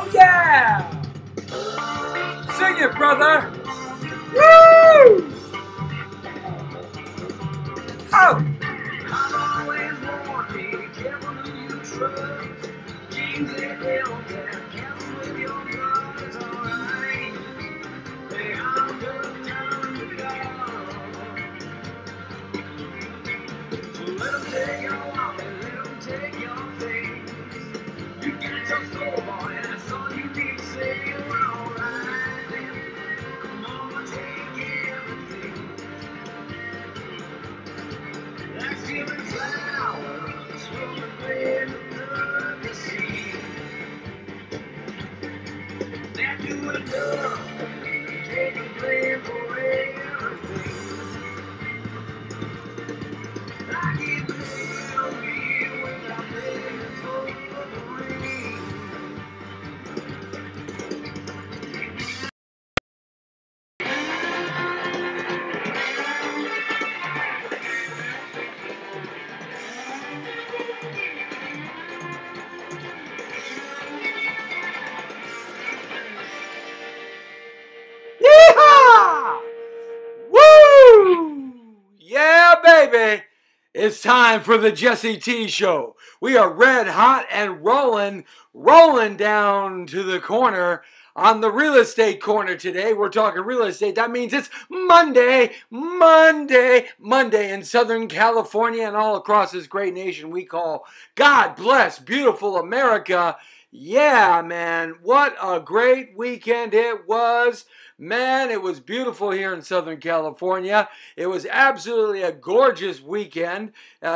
Oh yeah! Sing it, brother! Woo! Oh! Yeehaw! Woo! Yeah, baby! It's time for the Jesse T Show. We are red hot and rolling down to the corner on the real estate corner today. We're talking real estate. That means it's Monday in Southern California and all across this great nation we call God bless beautiful America. Yeah, man, what a great weekend it was. Man, it was beautiful here in Southern California. It was absolutely a gorgeous weekend.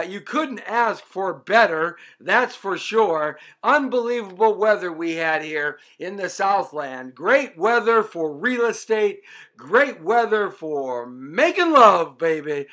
You couldn't ask for better, that's for sure. Unbelievable weather we had here in the Southland. Great weather for real estate. Great weather for making love, baby.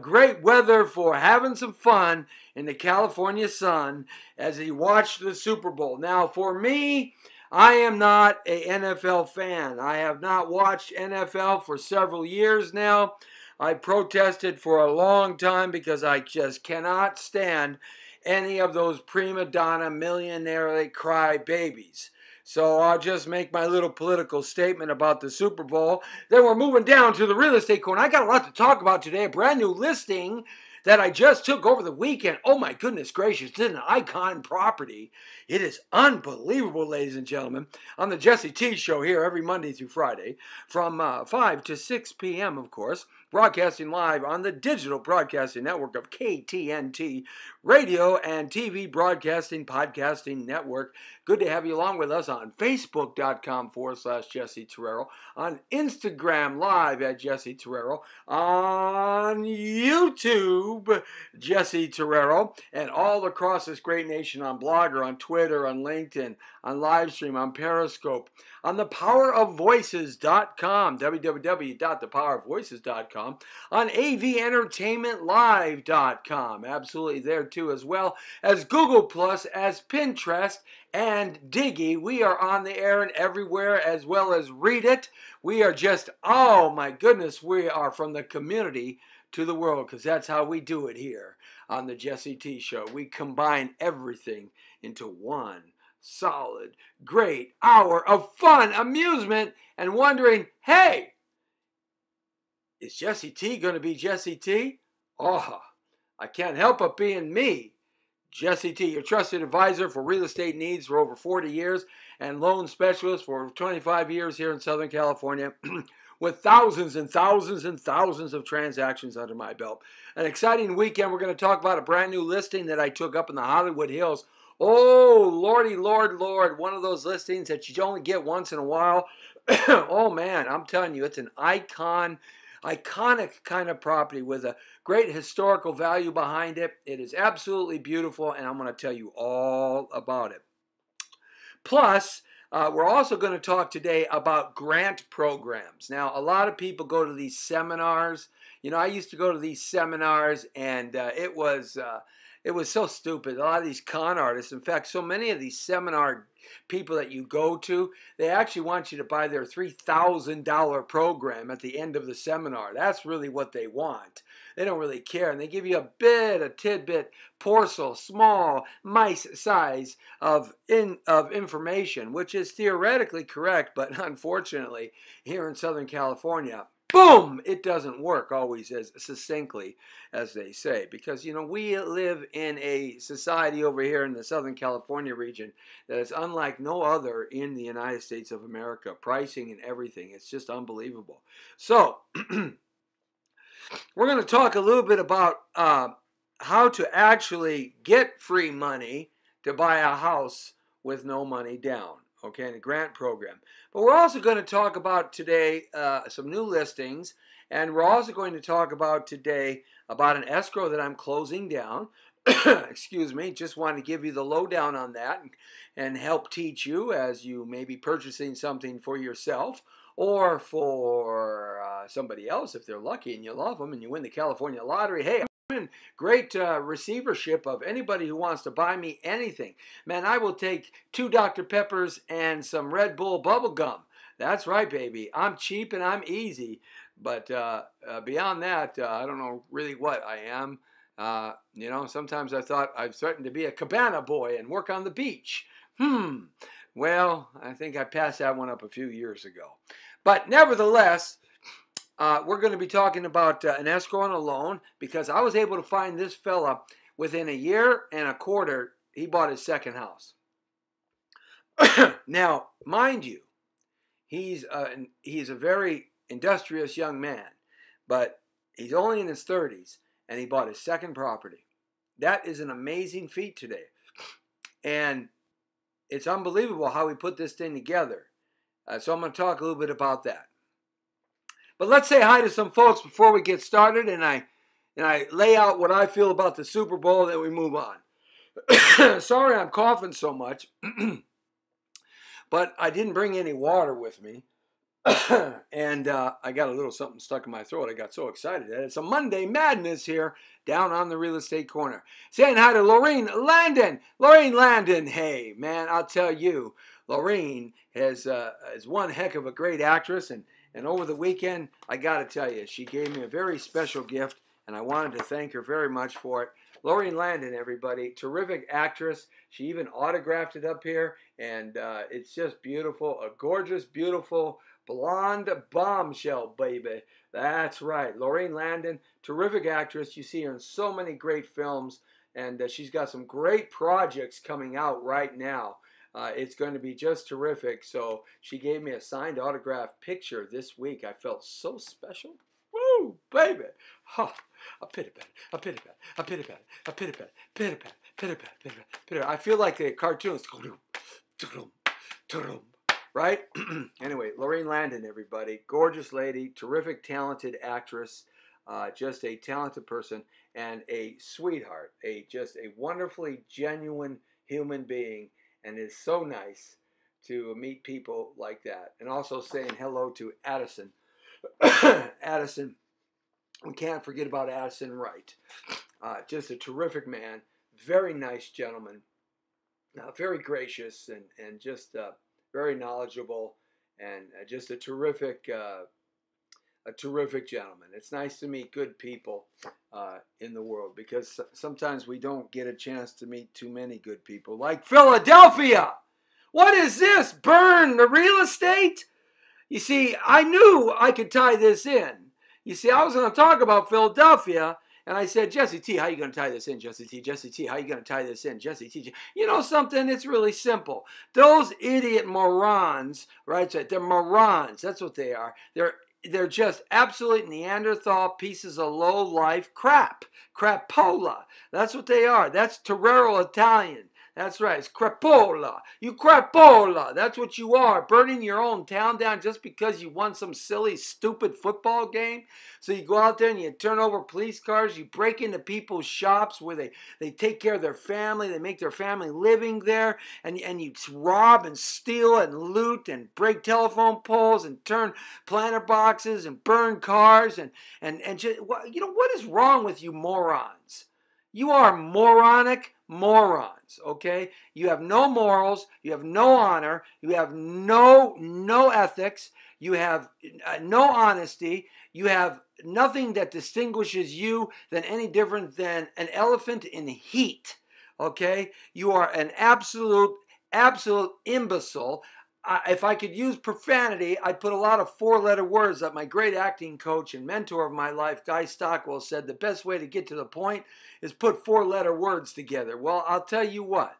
Great weather for having some fun in the California sun as he watched the Super Bowl. Now, for me, I am not an NFL fan. I have not watched NFL for several years now. I protested for a long time because I just cannot stand any of those prima donna millionaire cry babies. So I'll just make my little political statement about the Super Bowl. Then we're moving down to the real estate corner. I got a lot to talk about today. A brand new listing that I just took over the weekend. Oh my goodness gracious, it's an icon property. It is unbelievable, ladies and gentlemen. On the Jesse T Show here every Monday through Friday from 5 to 6 p.m., of course, broadcasting live on the digital broadcasting network of KTNT Radio and TV Broadcasting Podcasting Network. Good to have you along with us on Facebook.com/Jesse Torrero, on Instagram Live at Jesse Torrero, on YouTube, Jesse Torrero, and all across this great nation on Blogger, on Twitter, on LinkedIn, on Livestream, on Periscope, on thepowerofvoices.com, www.thepowerofvoices.com, on AVEntertainmentLive.com, absolutely there too, as well as Google+, as Pinterest, and Diggy. We are on the air and everywhere, as well as Read It. We are just, oh my goodness, we are from the community to the world, because that's how we do it here on the Jesse T Show. We combine everything into one solid, great hour of fun, amusement, and wondering, hey, is Jesse T going to be Jesse T? Oh, I can't help but being me. Jesse T, your trusted advisor for real estate needs for over 40 years and loan specialist for 25 years here in Southern California. with thousands and thousands and thousands of transactions under my belt. An exciting weekend. We're going to talk about a brand new listing that I took up in the Hollywood Hills. Oh, lordy, Lord, Lord. One of those listings that you only get once in a while. Oh, man, I'm telling you, it's an iconic kind of property with a great historical value behind it. It is absolutely beautiful, and I'm going to tell you all about it. Plus, we're also going to talk today about grant programs. Now, a lot of people go to these seminars. You know, I used to go to these seminars, and it was so stupid. A lot of these con artists, in fact, so many of these seminar people that you go to, they actually want you to buy their $3,000 program at the end of the seminar. That's really what they want. They don't really care, and they give you a tidbit, parcel, small, mice size of information, which is theoretically correct, but unfortunately, here in Southern California, boom, it doesn't work always as succinctly as they say, because, you know, we live in a society over here in the Southern California region that is unlike no other in the United States of America. Pricing and everything, it's just unbelievable. So, we're going to talk a little bit about how to actually get free money to buy a house with no money down. Okay, in a grant program. But we're also going to talk about today some new listings, and we're also going to talk about today about an escrow that I'm closing down. Excuse me, just wanted to give you the lowdown on that and help teach you as you may be purchasing something for yourself or for somebody else if they're lucky and you love them and you win the California lottery. Hey, great receivership of anybody who wants to buy me anything. Man, I will take 2 Dr. Peppers and some Red Bull bubble gum. That's right, baby. I'm cheap and I'm easy. But beyond that, I don't know really what I am. You know, sometimes I thought I'd threatened to be a cabana boy and work on the beach. Well, I think I passed that one up a few years ago. But nevertheless, we're going to be talking about an escrow and a loan, because I was able to find this fella within a year and a quarter. He bought his second house. Now, mind you, he's a very industrious young man, but he's only in his 30s, and he bought his second property. That is an amazing feat today, and it's unbelievable how we put this thing together. So I'm going to talk a little bit about that. But let's say hi to some folks before we get started, and I lay out what I feel about the Super Bowl, and then we move on. Sorry I'm coughing so much, but I didn't bring any water with me, and I got a little something stuck in my throat. I got so excited. It's a Monday Madness here down on the Real Estate Corner. Saying hi to Lorraine Landon. Lorraine Landon, hey, man, I'll tell you, Lorraine is one heck of a great actress, and over the weekend, I got to tell you, she gave me a very special gift, and I wanted to thank her very much for it. Lorraine Landon, everybody, terrific actress. She even autographed it up here, and it's just beautiful. A gorgeous, beautiful, blonde bombshell, baby. That's right. Lorraine Landon, terrific actress. You see her in so many great films, and she's got some great projects coming out right now. It's going to be just terrific. So she gave me a signed autographed picture this week. I felt so special. Woo, baby. Huh. A pity-pat, a pity-pat, a pity-pat, a pity-pat, pity-pat, pity-pat, pity-pat. I feel like the cartoons. Right? Anyway, Lorraine Landon, everybody. Gorgeous lady, terrific, talented actress, just a talented person, and a sweetheart. Just a wonderfully genuine human being. And it's so nice to meet people like that. And also saying hello to Addison. Addison, we can't forget about Addison Wright. Just a terrific man, very nice gentleman, very gracious, and just very knowledgeable, and just a terrific gentleman. It's nice to meet good people in the world, because sometimes we don't get a chance to meet too many good people. Like Philadelphia! What is this? Burn the real estate? You see, I knew I could tie this in. You see, I was going to talk about Philadelphia, and I said, Jesse T, how you going to tie this in, Jesse T? Jesse T, how you going to tie this in, Jesse T? You know something? It's really simple. Those idiot morons, right? They're morons. That's what they are. They're they're just absolute Neanderthal pieces of low-life crap. Crapola. That's what they are. That's Torrero Italian. That's right. It's crapola. You crapola. That's what you are. Burning your own town down just because you won some silly, stupid football game. So you go out there and you turn over police cars. You break into people's shops where they take care of their family. They make their family living there. And you rob and steal and loot and break telephone poles and turn planter boxes and burn cars. And just, you know, what is wrong with you morons? You are moronic morons, okay? You have no morals, you have no honor, you have no ethics, you have no honesty, you have nothing that distinguishes you than any different than an elephant in heat, okay? You are an absolute imbecile. If I could use profanity, I'd put a lot of four-letter words that my great acting coach and mentor of my life, Guy Stockwell, said the best way to get to the point is put four-letter words together. Well, I'll tell you what.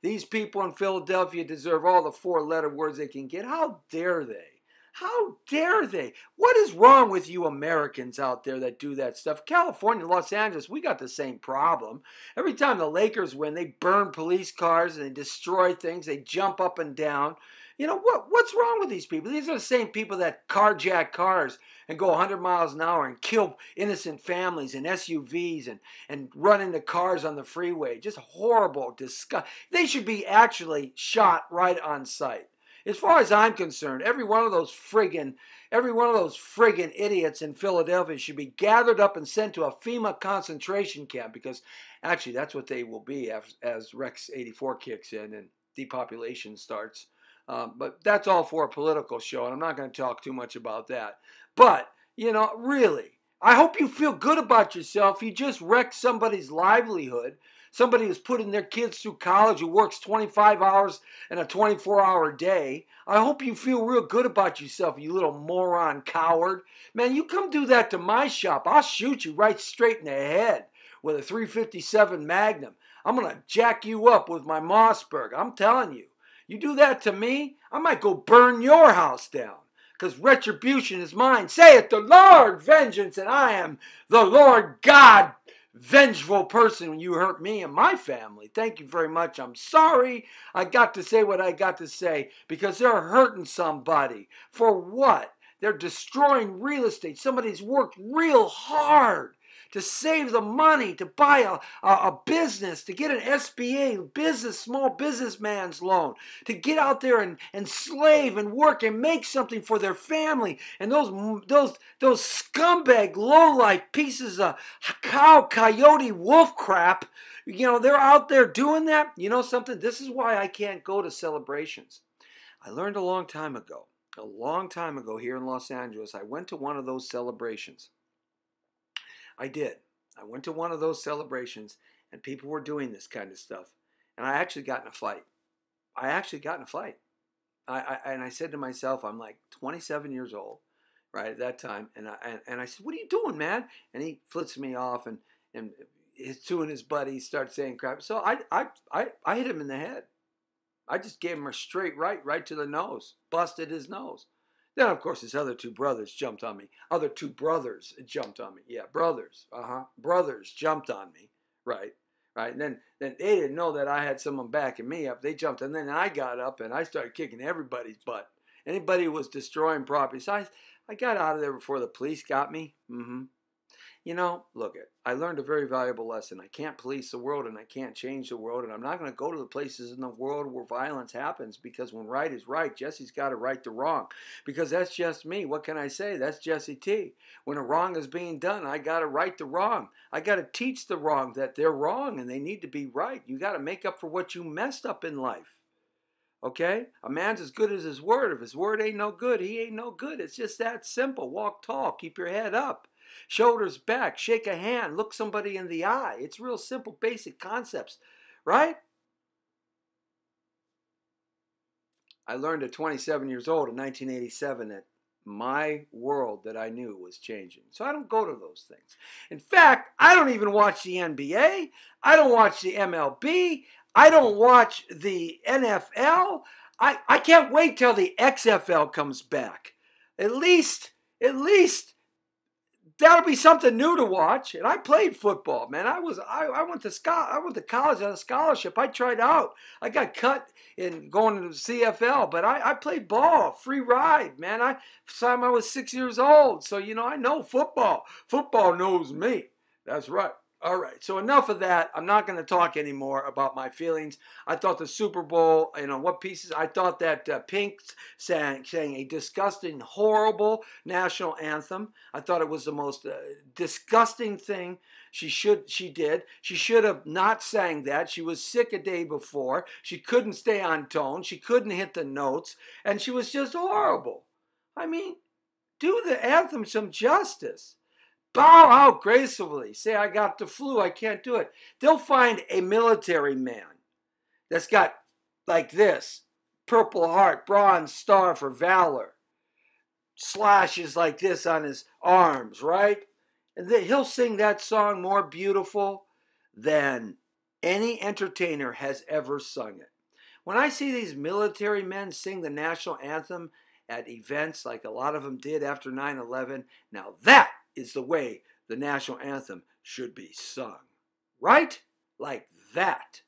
These people in Philadelphia deserve all the four-letter words they can get. How dare they? How dare they? What is wrong with you Americans out there that do that stuff? California, Los Angeles, we got the same problem. Every time the Lakers win, they burn police cars and they destroy things. They jump up and down. You know, what's wrong with these people? These are the same people that carjack cars and go 100 miles an hour and kill innocent families and SUVs and run into cars on the freeway. Just horrible, disgust. They should be actually shot right on sight. As far as I'm concerned, every one of those friggin' idiots in Philadelphia should be gathered up and sent to a FEMA concentration camp, because actually that's what they will be as Rex 84 kicks in and depopulation starts. But that's all for a political show, and I'm not going to talk too much about that. But, you know, really, I hope you feel good about yourself. You just wrecked somebody's livelihood. Somebody who's putting their kids through college, who works 25 hours in a 24-hour day. I hope you feel real good about yourself, you little moron coward. Man, you come do that to my shop, I'll shoot you right straight in the head with a .357 Magnum. I'm going to jack you up with my Mossberg. I'm telling you. You do that to me, I might go burn your house down, because retribution is mine. Saith the Lord, vengeance, and I am the Lord God, vengeful person when you hurt me and my family. Thank you very much. I'm sorry I got to say what I got to say, because they're hurting somebody. For what? They're destroying real estate. Somebody's worked real hard to save the money, to buy a business, to get an SBA, small businessman's loan, to get out there and slave and work and make something for their family. And those scumbag, lowlife pieces of cow, coyote, wolf crap, you know, they're out there doing that. You know something? This is why I can't go to celebrations. I learned a long time ago here in Los Angeles, I went to one of those celebrations. I did. I went to one of those celebrations, and people were doing this kind of stuff. And I actually got in a fight. And I said to myself, I'm like 27 years old, right, at that time. And I said, what are you doing, man? And he flips me off, and his two and his buddies start saying crap. So I hit him in the head. I just gave him a straight right to the nose. Busted his nose. Then, of course, his other two brothers jumped on me. Yeah, brothers. Brothers jumped on me. Right. And then they didn't know that I had someone backing me up. They jumped, and then I got up, and I started kicking everybody's butt. Anybody who was destroying property. So I got out of there before the police got me. You know, look, I learned a very valuable lesson. I can't police the world, and I can't change the world, and I'm not going to go to the places in the world where violence happens, because when right is right, Jesse's got to right the wrong, because that's just me. What can I say? That's Jesse T. When a wrong is being done, I got to right the wrong. I got to teach the wrong that they're wrong and they need to be right. You got to make up for what you messed up in life. Okay? A man's as good as his word. If his word ain't no good, he ain't no good. It's just that simple. Walk tall. Keep your head up. Shoulders back. Shake a hand. Look somebody in the eye. It's real simple, basic concepts. Right? I learned at 27 years old in 1987 that my world that I knew was changing. So I don't go to those things. In fact, I don't even watch the NBA. I don't watch the MLB. I don't watch the NFL. I can't wait till the XFL comes back. At least at least that'll be something new to watch. And I played football, man. I went to college on a scholarship. I tried out. I got cut in going to the CFL, but I played ball, free ride, man. Time I was 6 years old. So, I know football. Football knows me. That's right. All right, so enough of that. I'm not going to talk anymore about my feelings. I thought the Super Bowl, what pieces? I thought that Pink sang a disgusting, horrible national anthem. I thought it was the most disgusting thing she did. She should have not sang that. She was sick a day before. She couldn't stay on tone. She couldn't hit the notes, and she was just horrible. I mean, do the anthem some justice. Bow out gracefully. Say, I got the flu. I can't do it. They'll find a military man that's got like this. Purple heart, bronze star for valor. Slashes like this on his arms, right? And he'll sing that song more beautiful than any entertainer has ever sung it. When I see these military men sing the national anthem at events like a lot of them did after 9/11, now that is the way the national anthem should be sung. Right? Like that.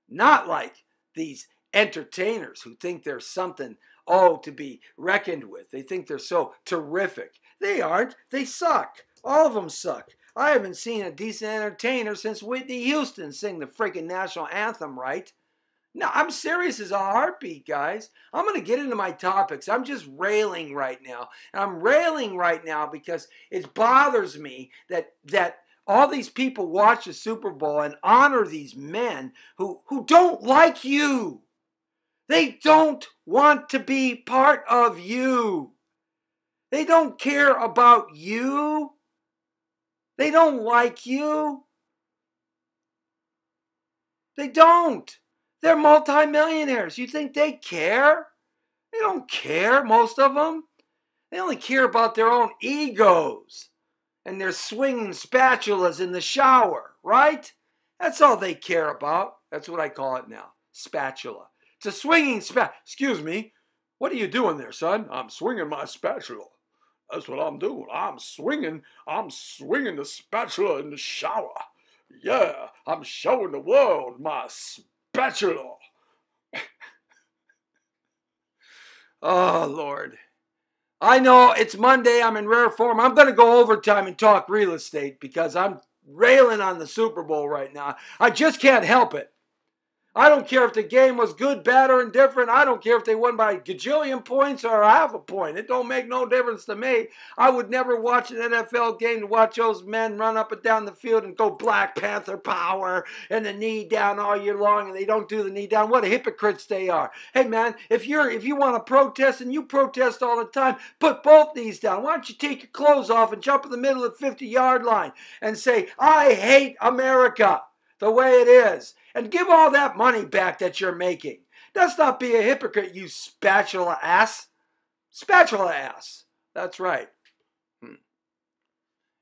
Not like these entertainers who think they're something, to be reckoned with. They think they're so terrific. They aren't. They suck. All of them suck. I haven't seen a decent entertainer since Whitney Houston sing the freaking national anthem right. No, I'm serious as a heartbeat, guys. I'm going to get into my topics. I'm just railing right now. And I'm railing right now because it bothers me that all these people watch the Super Bowl and honor these men who don't like you. They don't want to be part of you. They don't care about you. They don't like you. They don't. They're multimillionaires. You think they care? They don't care, most of them. They only care about their own egos and their swinging spatulas in the shower, right? That's all they care about. That's what I call it now, spatula. It's a swinging Excuse me, what are you doing there, son? I'm swinging my spatula. That's what I'm doing. I'm swinging the spatula in the shower. Yeah, I'm showing the world my spatula. Oh, Lord. I know it's Monday. I'm in rare form. I'm going to go overtime and talk real estate because I'm railing on the Super Bowl right now. I just can't help it. I don't care if the game was good, bad, or indifferent. I don't care if they won by a gajillion points or half a point. It don't make no difference to me. I would never watch an NFL game to watch those men run up and down the field and go Black Panther power and the knee down all year long, and they don't do the knee down. What hypocrites they are. Hey, man, if you want to protest, and you protest all the time, put both knees down. Why don't you take your clothes off and jump in the middle of the 50-yard line and say, I hate America the way it is. And give all that money back that you're making. Let's not be a hypocrite, you spatula ass. Spatula ass. That's right.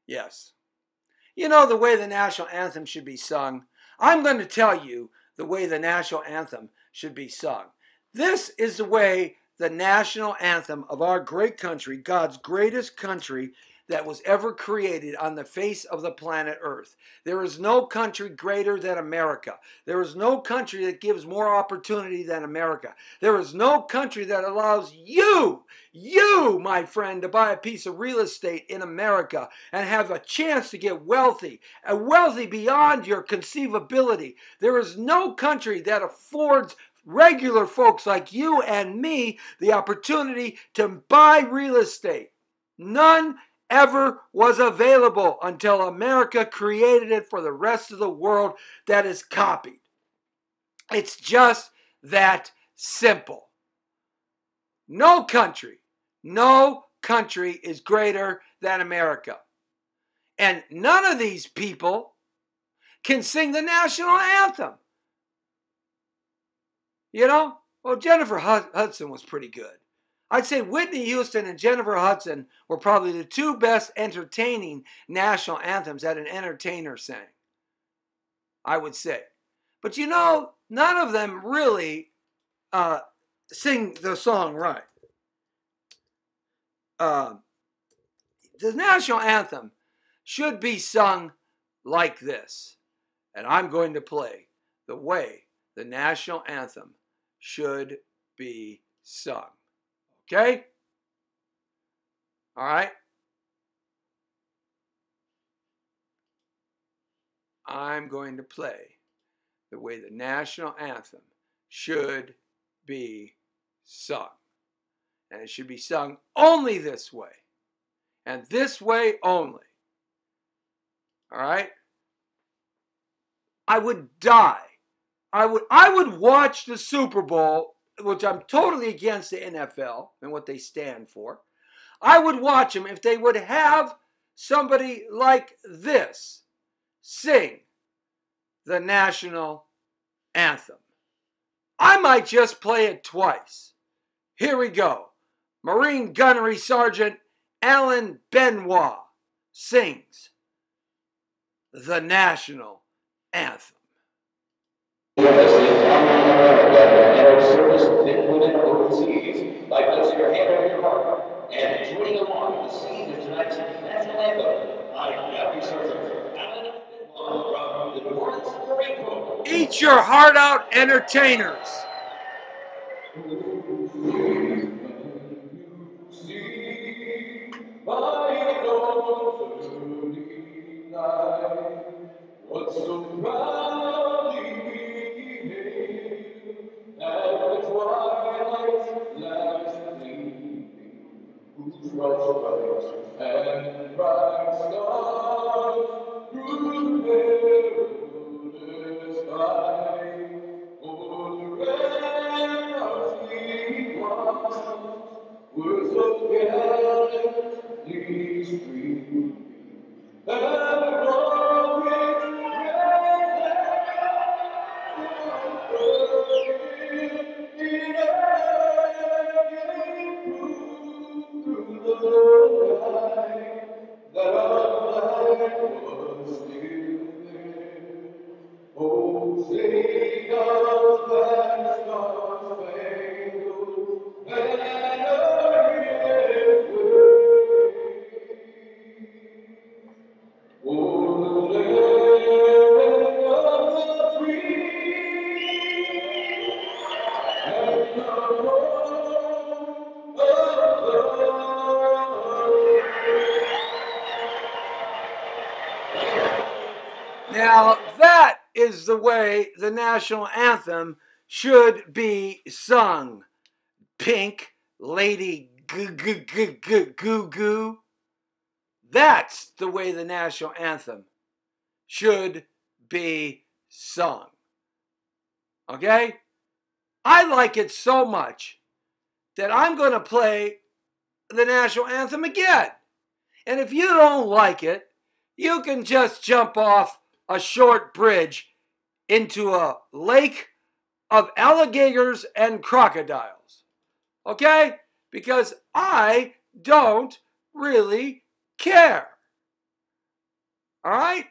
Yes. You know the way the national anthem should be sung? I'm going to tell you the way the national anthem should be sung. This is the way the national anthem of our great country, God's greatest country, that was ever created on the face of the planet Earth. There is no country greater than America. There is no country that gives more opportunity than America. There is no country that allows you, my friend, to buy a piece of real estate in America and have a chance to get wealthy, and wealthy beyond your conceivability. There is no country that affords regular folks like you and me the opportunity to buy real estate. None ever was available until America created it for the rest of the world that is copied. It's just that simple. No country is greater than America. And none of these people can sing the national anthem. You know? Well, Jennifer Hudson was pretty good. I'd say Whitney Houston and Jennifer Hudson were probably the two best entertaining national anthems that an entertainer sang. I would say. But you know, none of them really sing the song right. the national anthem should be sung like this. And I'm going to play the way the national anthem should be sung. Okay? All right? I'm going to play the way the national anthem should be sung. And it should be sung only this way. And this way only. All right? I would die. I would watch the Super Bowl, which I'm totally against the NFL and what they stand for. I would watch them if they would have somebody like this sing the national anthem. I might just play it twice. Here we go. Marine Gunnery Sergeant Alan Benoit sings the national anthem. Service included overseas by placing your hand on your heart and joining along to sing tonight's national anthem. I am Sergeant Alan Benoit from the New Orleans Torrero. Eat your heart out, entertainers. What so proudly we hailed at the twilight's last gleaming, whose rush and bright stars through the perilous sky, o'er the ramparts we watched, were so gallantly streaming. Now, that is the way the national anthem should be sung. Pink Lady Goo Goo. That's the way the national anthem should be sung. Okay? I like it so much that I'm going to play the national anthem again. And if you don't like it, you can just jump off a short bridge into a lake of alligators and crocodiles. Okay? Because I don't really care. All right?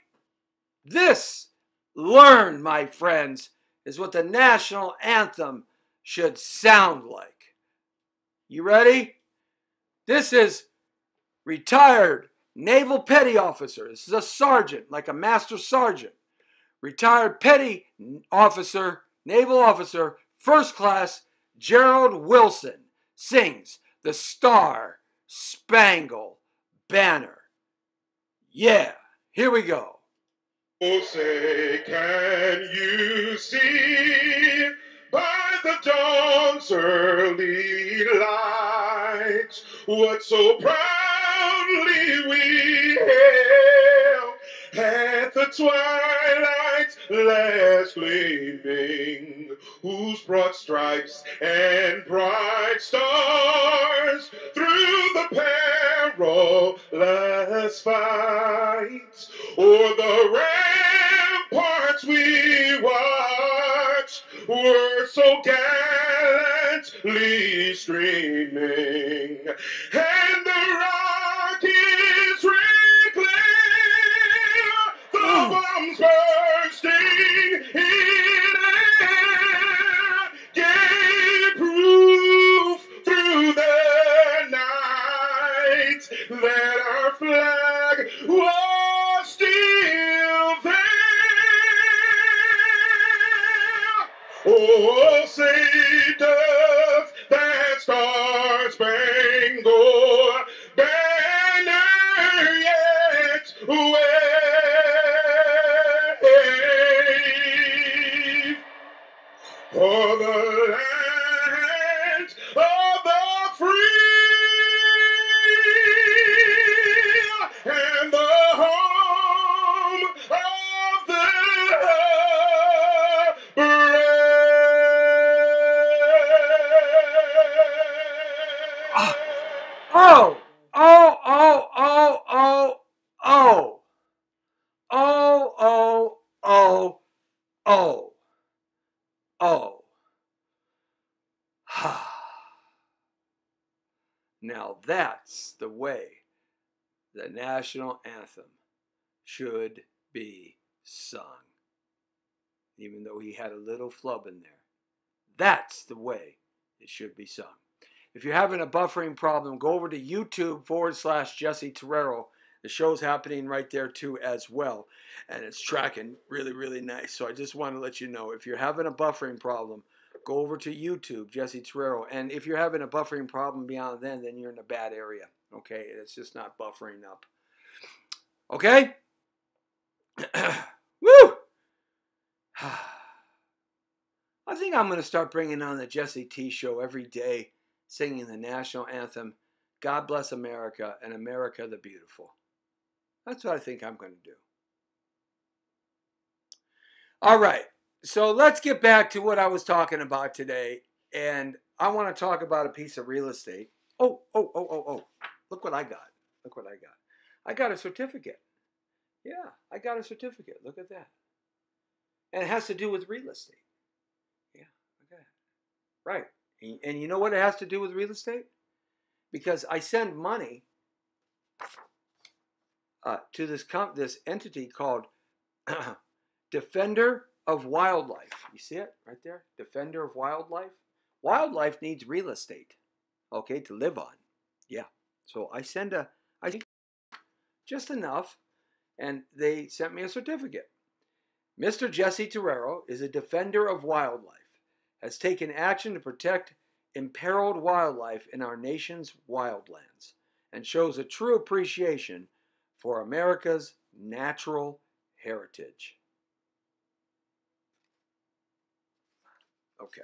This, learn, my friends, is what the national anthem should sound like. You ready? This is retired naval petty officer. This is a sergeant, like a master sergeant. Retired petty officer, naval officer, first class Gerald Wilson sings the Star Spangled Banner. Yeah, here we go. Oh, say, can you see by the dawn's early light what so proudly we hailed at the twilight's last gleaming, whose broad stripes and bright stars through the perilous fight o'er the ramparts we watched were so gallantly streaming, and the rockets ring clear, the bombs bursting in air gave proof through the night that our the land of the free and the home of the brave. Oh, oh, oh, oh, oh, oh. Oh, oh, oh, oh, oh. Now that's the way the national anthem should be sung. Even though he had a little flub in there. That's the way it should be sung. If you're having a buffering problem, go over to YouTube/Jesse Torrero. The show's happening right there too as well. And it's tracking really, really nice. So I just want to let you know, if you're having a buffering problem, go over to YouTube, Jesse Torrero. And if you're having a buffering problem beyond then you're in a bad area. Okay? It's just not buffering up. Okay? Woo! I think I'm going to start bringing on the Jesse T Show every day, singing the national anthem, God Bless America and America the Beautiful. That's what I think I'm going to do. All right, so let's get back to what I was talking about today. And I want to talk about a piece of real estate. Oh. Look what I got. Look what I got. I got a certificate. Yeah, I got a certificate. Look at that. And it has to do with real estate. Yeah, okay. Right. And you know what it has to do with real estate? Because I send money to this entity called Defender of Wildlife. You see it right there? Defender of Wildlife. Wildlife needs real estate, okay, to live on. Yeah. So I send just enough, and they sent me a certificate. Mr. Jesse Torrero is a defender of wildlife, has taken action to protect imperiled wildlife in our nation's wildlands, and shows a true appreciation for America's natural heritage. Okay.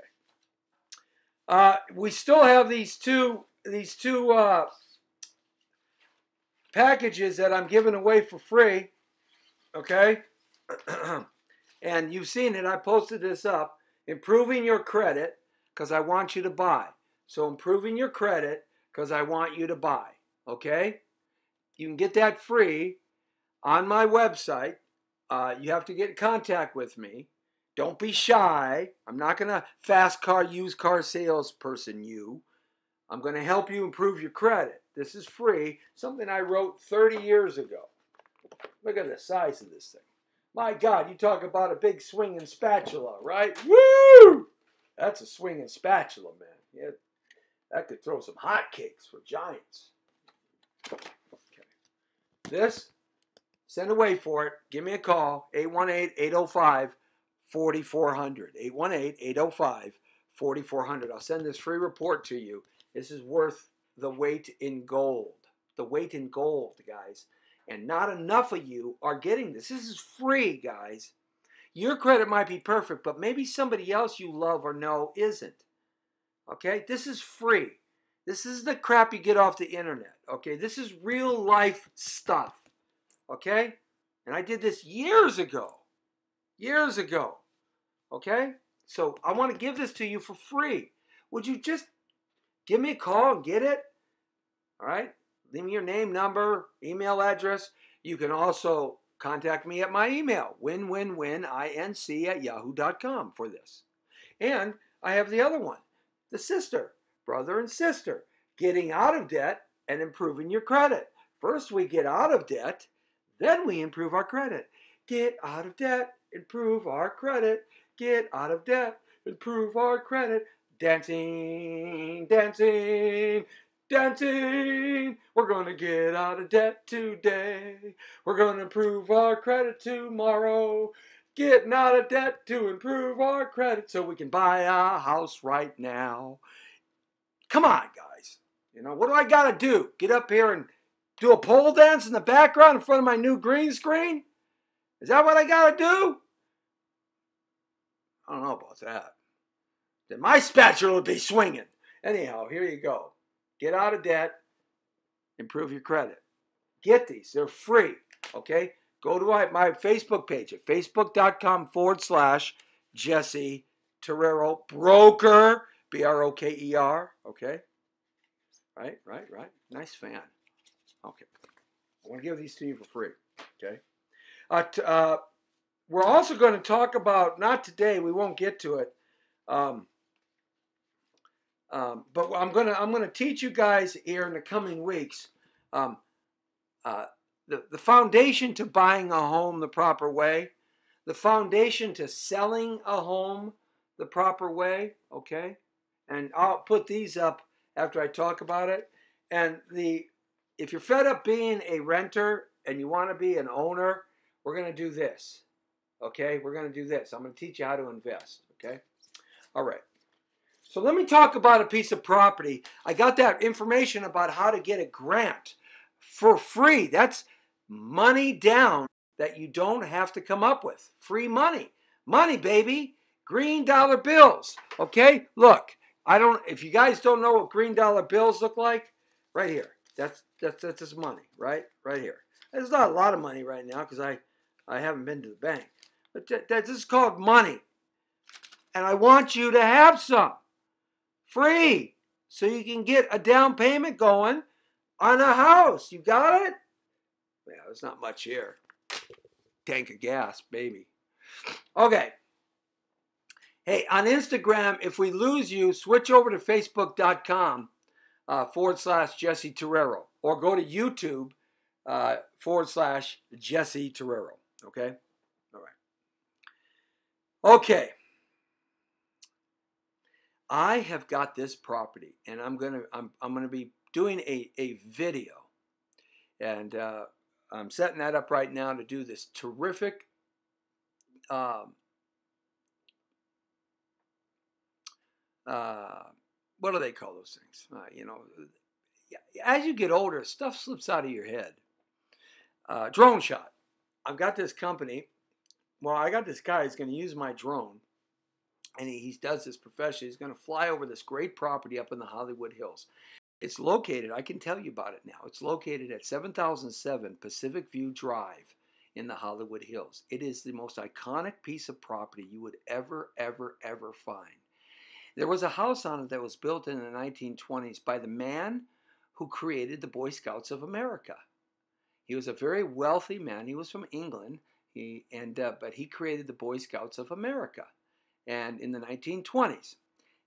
We still have these two packages that I'm giving away for free. Okay. And you've seen it. I posted this up. Improving your credit because I want you to buy. So improving your credit because I want you to buy. Okay? You can get that free on my website. You have to get in contact with me. Don't be shy. I'm not going to fast car, used car salesperson you. I'm going to help you improve your credit. This is free. Something I wrote 30 years ago. Look at the size of this thing. My God, you talk about a big swinging spatula, right? Woo! That's a swinging spatula, man. Yeah, that could throw some hotcakes for giants. Okay. This, send away for it. Give me a call, 818-805-4400. 818-805-4400. I'll send this free report to you. This is worth the weight in gold. The weight in gold, guys. And not enough of you are getting this. This is free, guys. Your credit might be perfect, but maybe somebody else you love or know isn't. Okay? This is free. This is the crap you get off the internet. Okay? This is real life stuff. Okay? And I did this years ago. Years ago. Okay? So I want to give this to you for free. Would you just give me a call and get it? All right? Leave me your name, number, email address. You can also contact me at my email, winwinwinInc@yahoo.com for this. And I have the other one, the sister, brother and sister, getting out of debt and improving your credit. First we get out of debt, then we improve our credit. Get out of debt, improve our credit. Get out of debt, improve our credit. Dancing, dancing, dancing. We're going to get out of debt today. We're going to improve our credit tomorrow. Getting out of debt to improve our credit so we can buy a house right now. Come on, guys. You know, what do I got to do? Get up here and do a pole dance in the background in front of my new green screen? Is that what I got to do? I don't know about that. then my spatula would be swinging. Anyhow, here you go. Get out of debt. Improve your credit. Get these. They're free. Okay? Go to my Facebook page at facebook.com/Jesse Torrero Broker. Broker. Okay? Right. Nice fan. Okay. I want to give these to you for free. Okay? We're also going to talk about, not today, we won't get to it, but I'm going to teach you guys here in the coming weeks the foundation to buying a home the proper way, the foundation to selling a home the proper way, okay? And I'll put these up after I talk about it. And if you're fed up being a renter and you want to be an owner, we're going to do this, okay? We're going to do this. I'm going to teach you how to invest, okay? All right. So let me talk about a piece of property. I got that information about how to get a grant for free. That's money down that you don't have to come up with. Free money. Money, baby. Green dollar bills. Okay? Look, if you guys don't know what green dollar bills look like, right here. That's just money, right? Right here. There's not a lot of money right now because I haven't been to the bank. But this is called money. And I want you to have some. Free. So you can get a down payment going on a house. You got it? Yeah, there's not much here. Tank of gas, baby. Okay. Hey, on Instagram, if we lose you, switch over to facebook.com /Jesse Torrero or go to YouTube /Jesse Torrero. Okay? All right. Okay. I have got this property, and I'm gonna be doing a video, and I'm setting that up right now to do this terrific what do they call those things? As you get older, stuff slips out of your head. Drone shot. I've got this company. Well, I got this guy who's going to use my drone. And he does this profession. He's going to fly over this great property up in the Hollywood Hills. It's located, I can tell you about it now. It's located at 7007 Pacific View Drive in the Hollywood Hills. It is the most iconic piece of property you would ever find. There was a house on it that was built in the 1920s by the man who created the Boy Scouts of America. He was a very wealthy man. He was from England, but he created the Boy Scouts of America. And in the 1920s,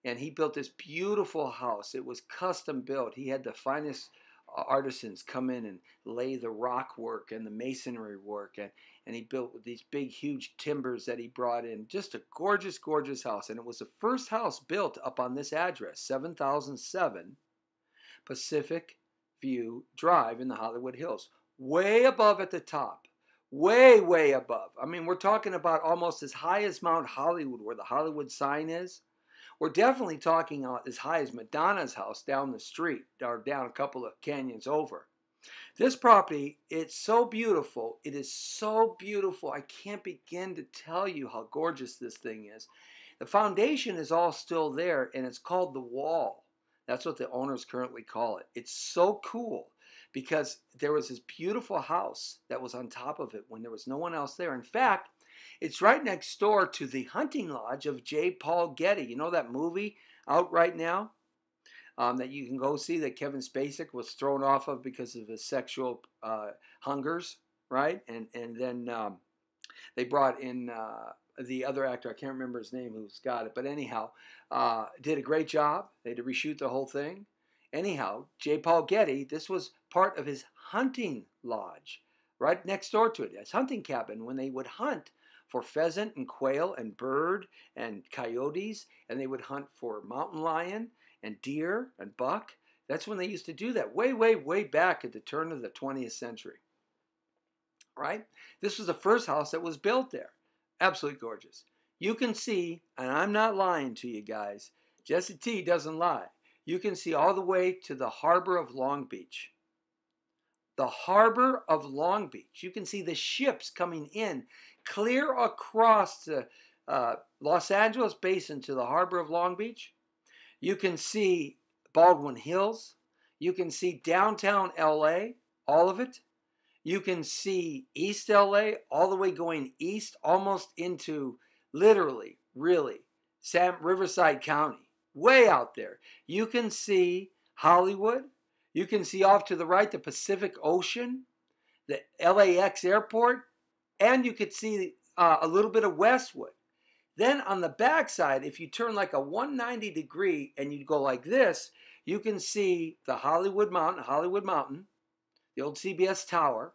and he built this beautiful house. It was custom built. He had the finest artisans come in and lay the rock work and the masonry work, and he built these big, huge timbers that he brought in. Just a gorgeous, gorgeous house. And it was the first house built up on this address, 7007 Pacific View Drive in the Hollywood Hills. Way above at the top. Way above. I mean, we're talking about almost as high as Mount Hollywood, where the Hollywood sign is. We're definitely talking as high as Madonna's house down the street, or down a couple of canyons over. This property, it's so beautiful. It is so beautiful. I can't begin to tell you how gorgeous this thing is. The foundation is all still there, and it's called the wall. That's what the owners currently call it. It's so cool. Because there was this beautiful house that was on top of it when there was no one else there. In fact, it's right next door to the hunting lodge of J. Paul Getty. You know that movie out right now that you can go see that Kevin Spacek was thrown off of because of his sexual hungers, right? And then they brought in the other actor, I can't remember his name, who's got it. But anyhow, did a great job. They had to reshoot the whole thing. Anyhow, J. Paul Getty, this was part of his hunting lodge right next door to it. His hunting cabin when they would hunt for pheasant and quail and bird and coyotes, and they would hunt for mountain lion and deer and buck. That's when they used to do that way back at the turn of the 20th century. Right? This was the first house that was built there. Absolutely gorgeous. You can see, and I'm not lying to you guys, Jesse T doesn't lie. You can see all the way to the harbor of Long Beach. The harbor of Long Beach. You can see the ships coming in clear across the Los Angeles Basin to the harbor of Long Beach. You can see Baldwin Hills. You can see downtown LA, all of it. You can see East LA, all the way going east, almost into literally, really, Riverside County, way out there. You can see Hollywood. You can see off to the right the Pacific Ocean, the LAX airport, and you could see a little bit of Westwood. Then on the backside, if you turn like a 190 degree and you go like this, you can see the Hollywood Mountain, the old CBS Tower,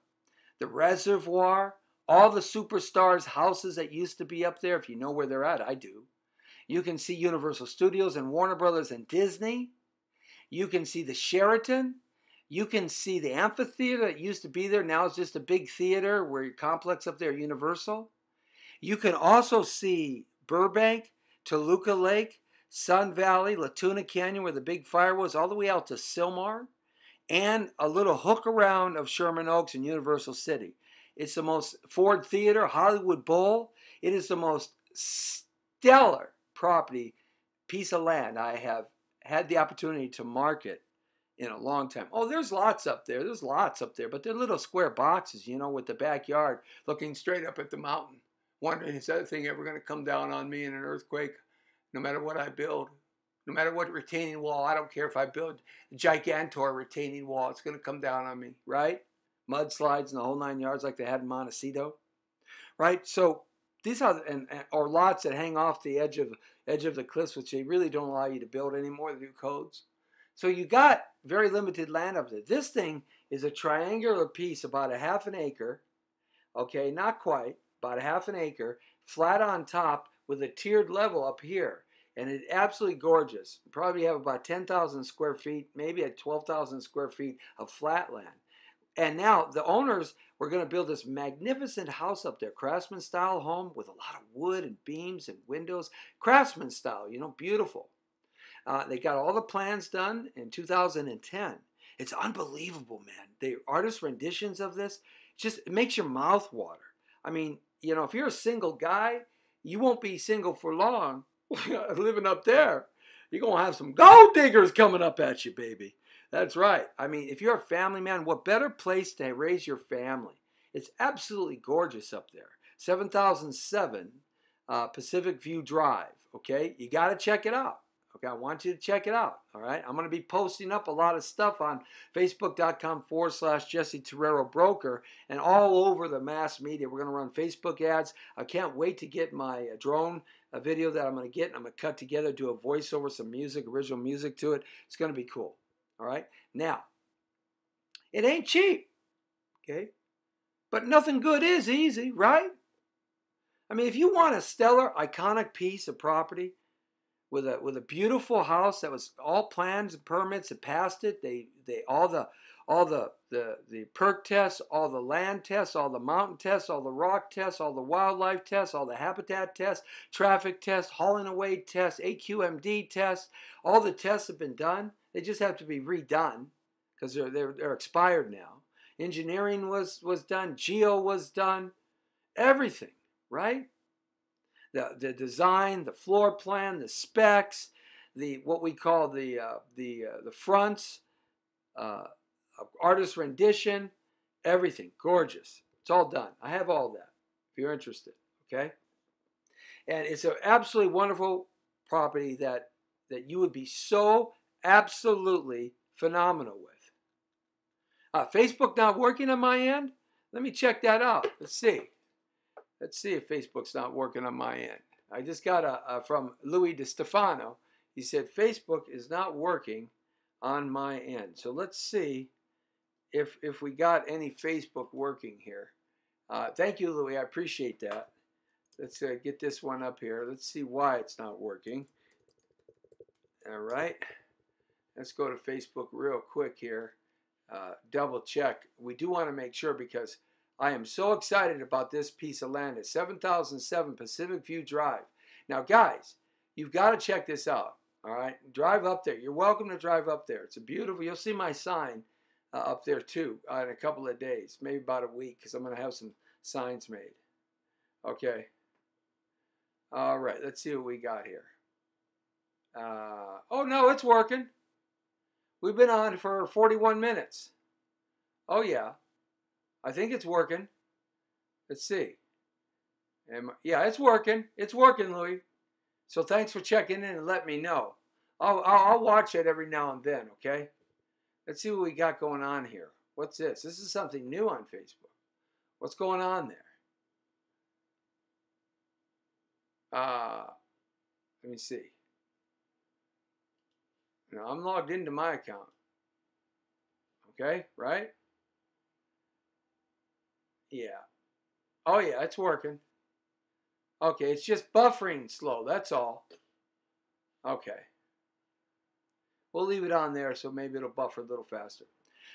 the reservoir, all the superstars' houses that used to be up there. If you know where they're at, I do. You can see Universal Studios and Warner Brothers and Disney. You can see the Sheraton. You can see the amphitheater that used to be there. Now it's just a big theater where your complex up there, Universal. You can also see Burbank, Toluca Lake, Sun Valley, Latuna Canyon where the big fire was, all the way out to Sylmar, and a little hook around of Sherman Oaks and Universal City. It's the most, Ford Theater, Hollywood Bowl. It is the most stellar property, piece of land I have had the opportunity to market in a long time. Oh, there's lots up there. There's lots up there, but they're little square boxes, you know, with the backyard looking straight up at the mountain. Wondering, is that thing ever going to come down on me in an earthquake? No matter what I build, no matter what retaining wall, I don't care if I build a gigantor retaining wall, it's going to come down on me, right? Mudslides and the whole 9 yards like they had in Montecito, right? So these are, or lots that hang off the edge of the cliffs, which they really don't allow you to build anymore, the new codes. So you got very limited land up there. This thing is a triangular piece, about a half an acre, okay, not quite, about a half an acre, flat on top with a tiered level up here. And it's absolutely gorgeous. You probably have about 10,000 square feet, maybe at 12,000 square feet of flat land. And now the owners were going to build this magnificent house up there, craftsman style home with a lot of wood and beams and windows, craftsman style, you know, beautiful. They got all the plans done in 2010. It's unbelievable, man. The artist renditions of this, it makes your mouth water. I mean, you know, if you're a single guy, you won't be single for long living up there. You're going to have some gold diggers coming up at you, baby. That's right. I mean, if you're a family man, what better place to raise your family? It's absolutely gorgeous up there. 7007 Pacific View Drive, okay? You got to check it out. Okay, I want you to check it out, all right? I'm going to be posting up a lot of stuff on Facebook.com/Jesse Torrero Broker and all over the mass media. We're going to run Facebook ads. I can't wait to get my drone video that I'm going to get, and I'm going to cut together, do a voiceover, some music, original music to it. It's going to be cool, all right? Now, it ain't cheap, okay? But nothing good is easy, right? I mean, if you want a stellar, iconic piece of property, with a beautiful house that was all plans and permits that passed it. They all the perk tests, all the land tests, all the mountain tests, all the rock tests, all the wildlife tests, all the habitat tests, traffic tests, hauling away tests, AQMD tests. All the tests have been done. They just have to be redone because they're expired now. Engineering was done. Geo was done. Everything, right? The design, the floor plan, the specs, what we call the fronts, artist rendition, everything gorgeous. It's all done. I have all that. If you're interested, okay. And it's an absolutely wonderful property that you would be so absolutely phenomenal with. Facebook not working on my end. Let me check that out. Let's see. Let's see if Facebook's not working on my end. I just got from Louis DeStefano. He said, Facebook is not working on my end. So let's see if we got any Facebook working here. Thank you, Louis. I appreciate that. Let's get this one up here. Let's see why it's not working. All right. Let's go to Facebook real quick here. Double check. We do want to make sure because I am so excited about this piece of land at 7007 Pacific View Drive. Now, guys, you've got to check this out, all right? Drive up there. You're welcome to drive up there. It's a beautiful, you'll see my sign up there, too, in a couple of days, maybe about a week, because I'm going to have some signs made. Okay. All right, let's see what we got here. Oh, no, it's working. We've been on for 41 minutes. Oh, yeah. I think it's working. Let's see. Yeah, it's working. It's working, Louis. So thanks for checking in and letting me know. I'll watch it every now and then, okay? Let's see what we got going on here. What's this? This is something new on Facebook. What's going on there? Let me see. Now, I'm logged into my account. Okay, right? Yeah. Oh, yeah, it's working. Okay, it's just buffering slow, that's all. Okay. We'll leave it on there so maybe it'll buffer a little faster.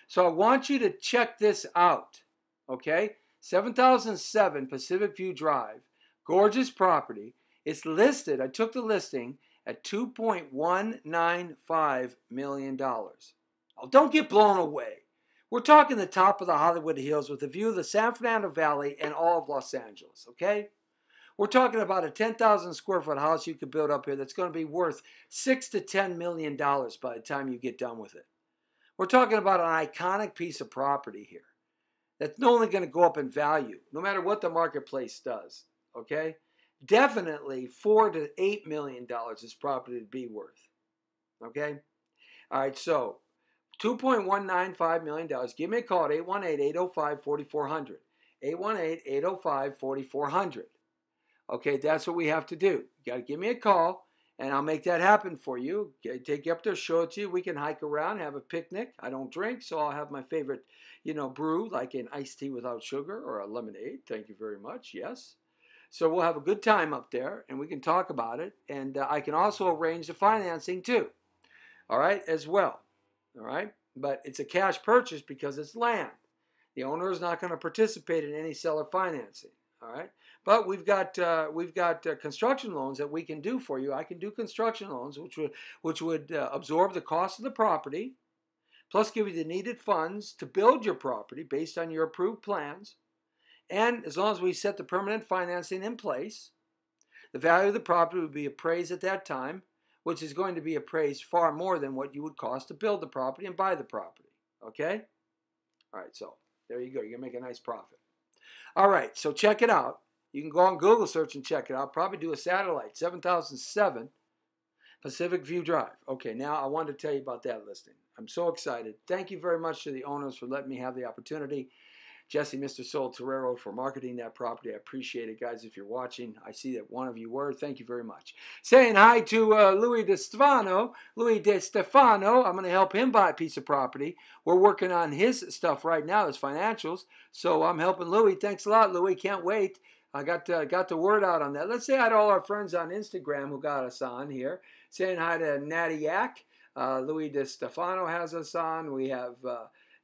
So I want you to check this out, okay? 7007 Pacific View Drive, gorgeous property. It's listed, I took the listing, at $2.195 million. Oh, don't get blown away. We're talking the top of the Hollywood Hills with a view of the San Fernando Valley and all of Los Angeles, okay? We're talking about a 10,000 square foot house you could build up here that's going to be worth $6 to $10 million by the time you get done with it. We're talking about an iconic piece of property here that's not only going to go up in value, no matter what the marketplace does, okay? Definitely $4 to $8 million this property to be worth, okay? All right, so $2.195 million. Give me a call at 818-805-4400. 818-805-4400. Okay, that's what we have to do. You got to give me a call, and I'll make that happen for you. Take you up there, show it to you. We can hike around, have a picnic. I don't drink, so I'll have my favorite, brew, like an iced tea without sugar or a lemonade. Thank you very much. Yes. So we'll have a good time up there, and we can talk about it. And I can also arrange the financing, too. All right, as well. All right, but it's a cash purchase because it's land. The owner is not going to participate in any seller financing. All right, but we've got construction loans that we can do for you. I can do construction loans, which would absorb the cost of the property, plus give you the needed funds to build your property based on your approved plans. And as long as we set the permanent financing in place, the value of the property would be appraised at that time, which is going to be appraised far more than what you would cost to build the property and buy the property. Okay? All right, so there you go. You're going to make a nice profit. All right, so check it out. You can go on Google search and check it out. Probably do a satellite, 7007 Pacific View Drive. Okay, now I wanted to tell you about that listing. I'm so excited. Thank you very much to the owners for letting me have the opportunity. Jesse, Mr. Soul Torrero, for marketing that property. I appreciate it, guys. If you're watching, I see that one of you were. Thank you very much. Saying hi to Louis DeStefano. Louis DeStefano, I'm going to help him buy a piece of property. We're working on his stuff right now, his financials. So I'm helping Louis. Thanks a lot, Louis. Can't wait. I got the word out on that. Let's say hi to all our friends on Instagram who got us on here. Saying hi to Natty Yak. Louis DeStefano has us on. We have...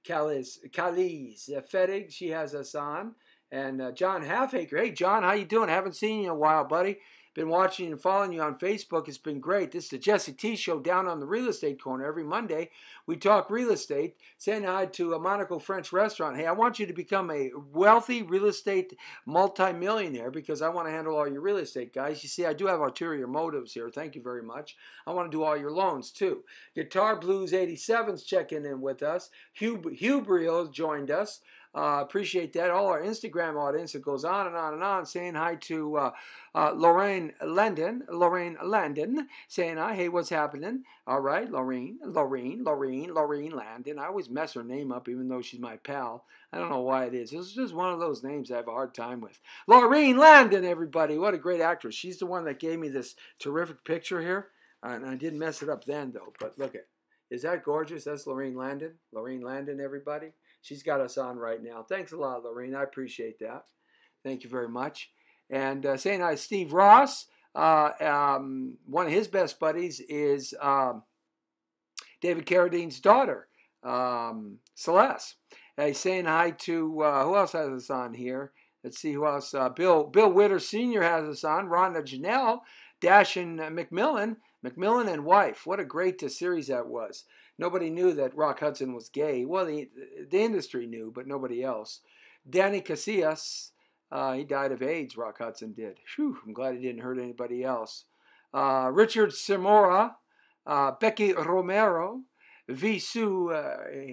Calise Fettig, she has us on, and John Halfacre. Hey, John, how you doing? Haven't seen you in a while, buddy. Been watching and following you on Facebook. It's been great. This is the Jesse T Show down on the Real Estate Corner. Every Monday, we talk real estate. Saying hi to a Monaco French restaurant. Hey, I want you to become a wealthy real estate multimillionaire because I want to handle all your real estate, guys. You see, I do have ulterior motives here. Thank you very much. I want to do all your loans, too. Guitar Blues 87's checking in with us. Hugh Briel joined us. Appreciate that. All our Instagram audience, it goes on and on and on. Saying hi to Lorraine Landon, saying hi. Hey, what's happening? All right, Lorraine Landon. I always mess her name up, even though she's my pal. I don't know why it is. It's just one of those names I have a hard time with. Lorraine Landon, everybody. What a great actress. She's the one that gave me this terrific picture here. And I didn't mess it up then, though. But look at, is that gorgeous? That's Lorraine Landon. Lorraine Landon, everybody. She's got us on right now. Thanks a lot, Lorraine. I appreciate that. Thank you very much. And saying hi, Steve Ross. One of his best buddies is David Carradine's daughter, Celeste. Saying hi to, who else has us on here? Let's see who else. Bill Witter Sr. has us on. Rhonda Janelle, Dash and McMillan and wife. What a great series that was. Nobody knew that Rock Hudson was gay. Well, the industry knew, but nobody else. Danny Casillas, He died of AIDS, Rock Hudson did. Whew, I'm glad he didn't hurt anybody else. Richard Simora, Becky Romero, Visu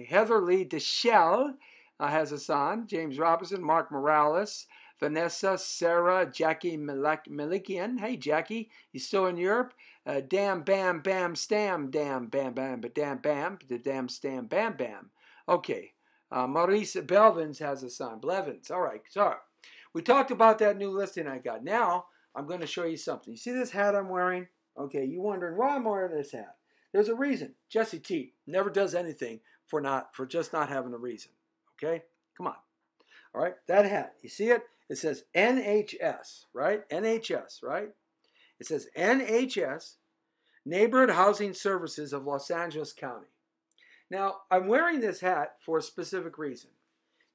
Heatherly Deschelle has a son. James Robinson, Mark Morales, Vanessa, Sarah, Jackie Malikian. Hey, Jackie, you still in Europe? Damn, bam, bam, stam, damn, bam, bam, but damn, bam, the damn, stam, bam, bam. Okay. Maurice Belvins has a son. Blevins. All right. Sorry. We talked about that new listing I got. Now, I'm going to show you something. You see this hat I'm wearing? Okay, you wondering why I'm wearing this hat. There's a reason. Jesse T never does anything for just not having a reason. Okay? Come on. All right? That hat. You see it? It says NHS, right? NHS, right? It says NHS, Neighborhood Housing Services of Los Angeles County. Now, I'm wearing this hat for a specific reason.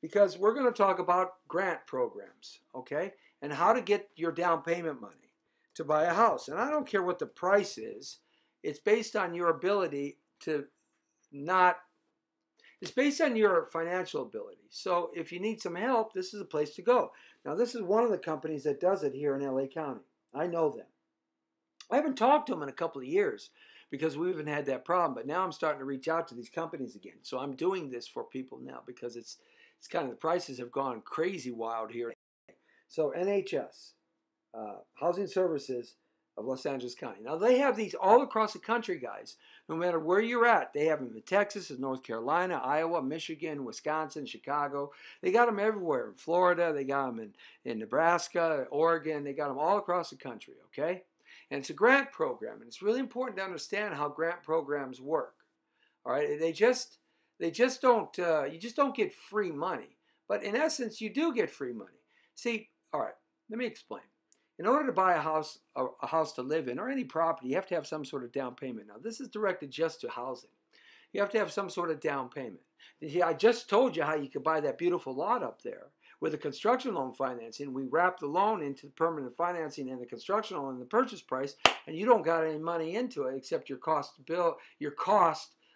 Because we're going to talk about grant programs, okay? And how to get your down payment money to buy a house. And I don't care what the price is. It's based on your ability to it's based on your financial ability. So if you need some help, this is a place to go. Now, this is one of the companies that does it here in LA County. I know them. I haven't talked to them in a couple of years because we haven't had that problem. But now I'm starting to reach out to these companies again. So I'm doing this for people now because it's kind of the prices have gone crazy wild here. So NHS, Housing Services of Los Angeles County. Now they have these all across the country, guys. No matter where you're at, they have them in Texas, in North Carolina, Iowa, Michigan, Wisconsin, Chicago. They got them everywhere. In Florida, they got them in Nebraska, Oregon. They got them all across the country, okay? And it's a grant program, and it's really important to understand how grant programs work. All right, they just don't, you just don't get free money. But in essence, you do get free money. See, all right, let me explain. In order to buy a house to live in, or any property, you have to have some sort of down payment. Now, this is directed just to housing. You have to have some sort of down payment. See, I just told you how you could buy that beautiful lot up there with the construction loan financing. We wrap the loan into the permanent financing and the construction loan and the purchase price, and you don't got any money into it except your cost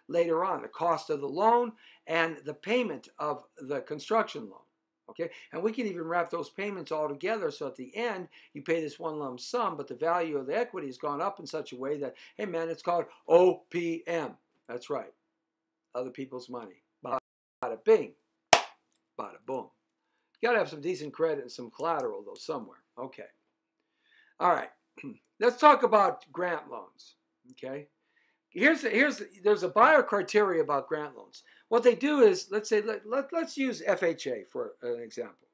later on, the cost of the loan and the payment of the construction loan. Okay, and we can even wrap those payments all together so at the end you pay this one lump sum, but the value of the equity has gone up in such a way that, hey man, it's called OPM. That's right, other people's money. Bada bing, bada boom. You got to have some decent credit and some collateral though somewhere. Okay, all right. Let's talk about grant loans. Okay. There's a buyer criteria about grant loans. What they do is, let's use FHA for an example.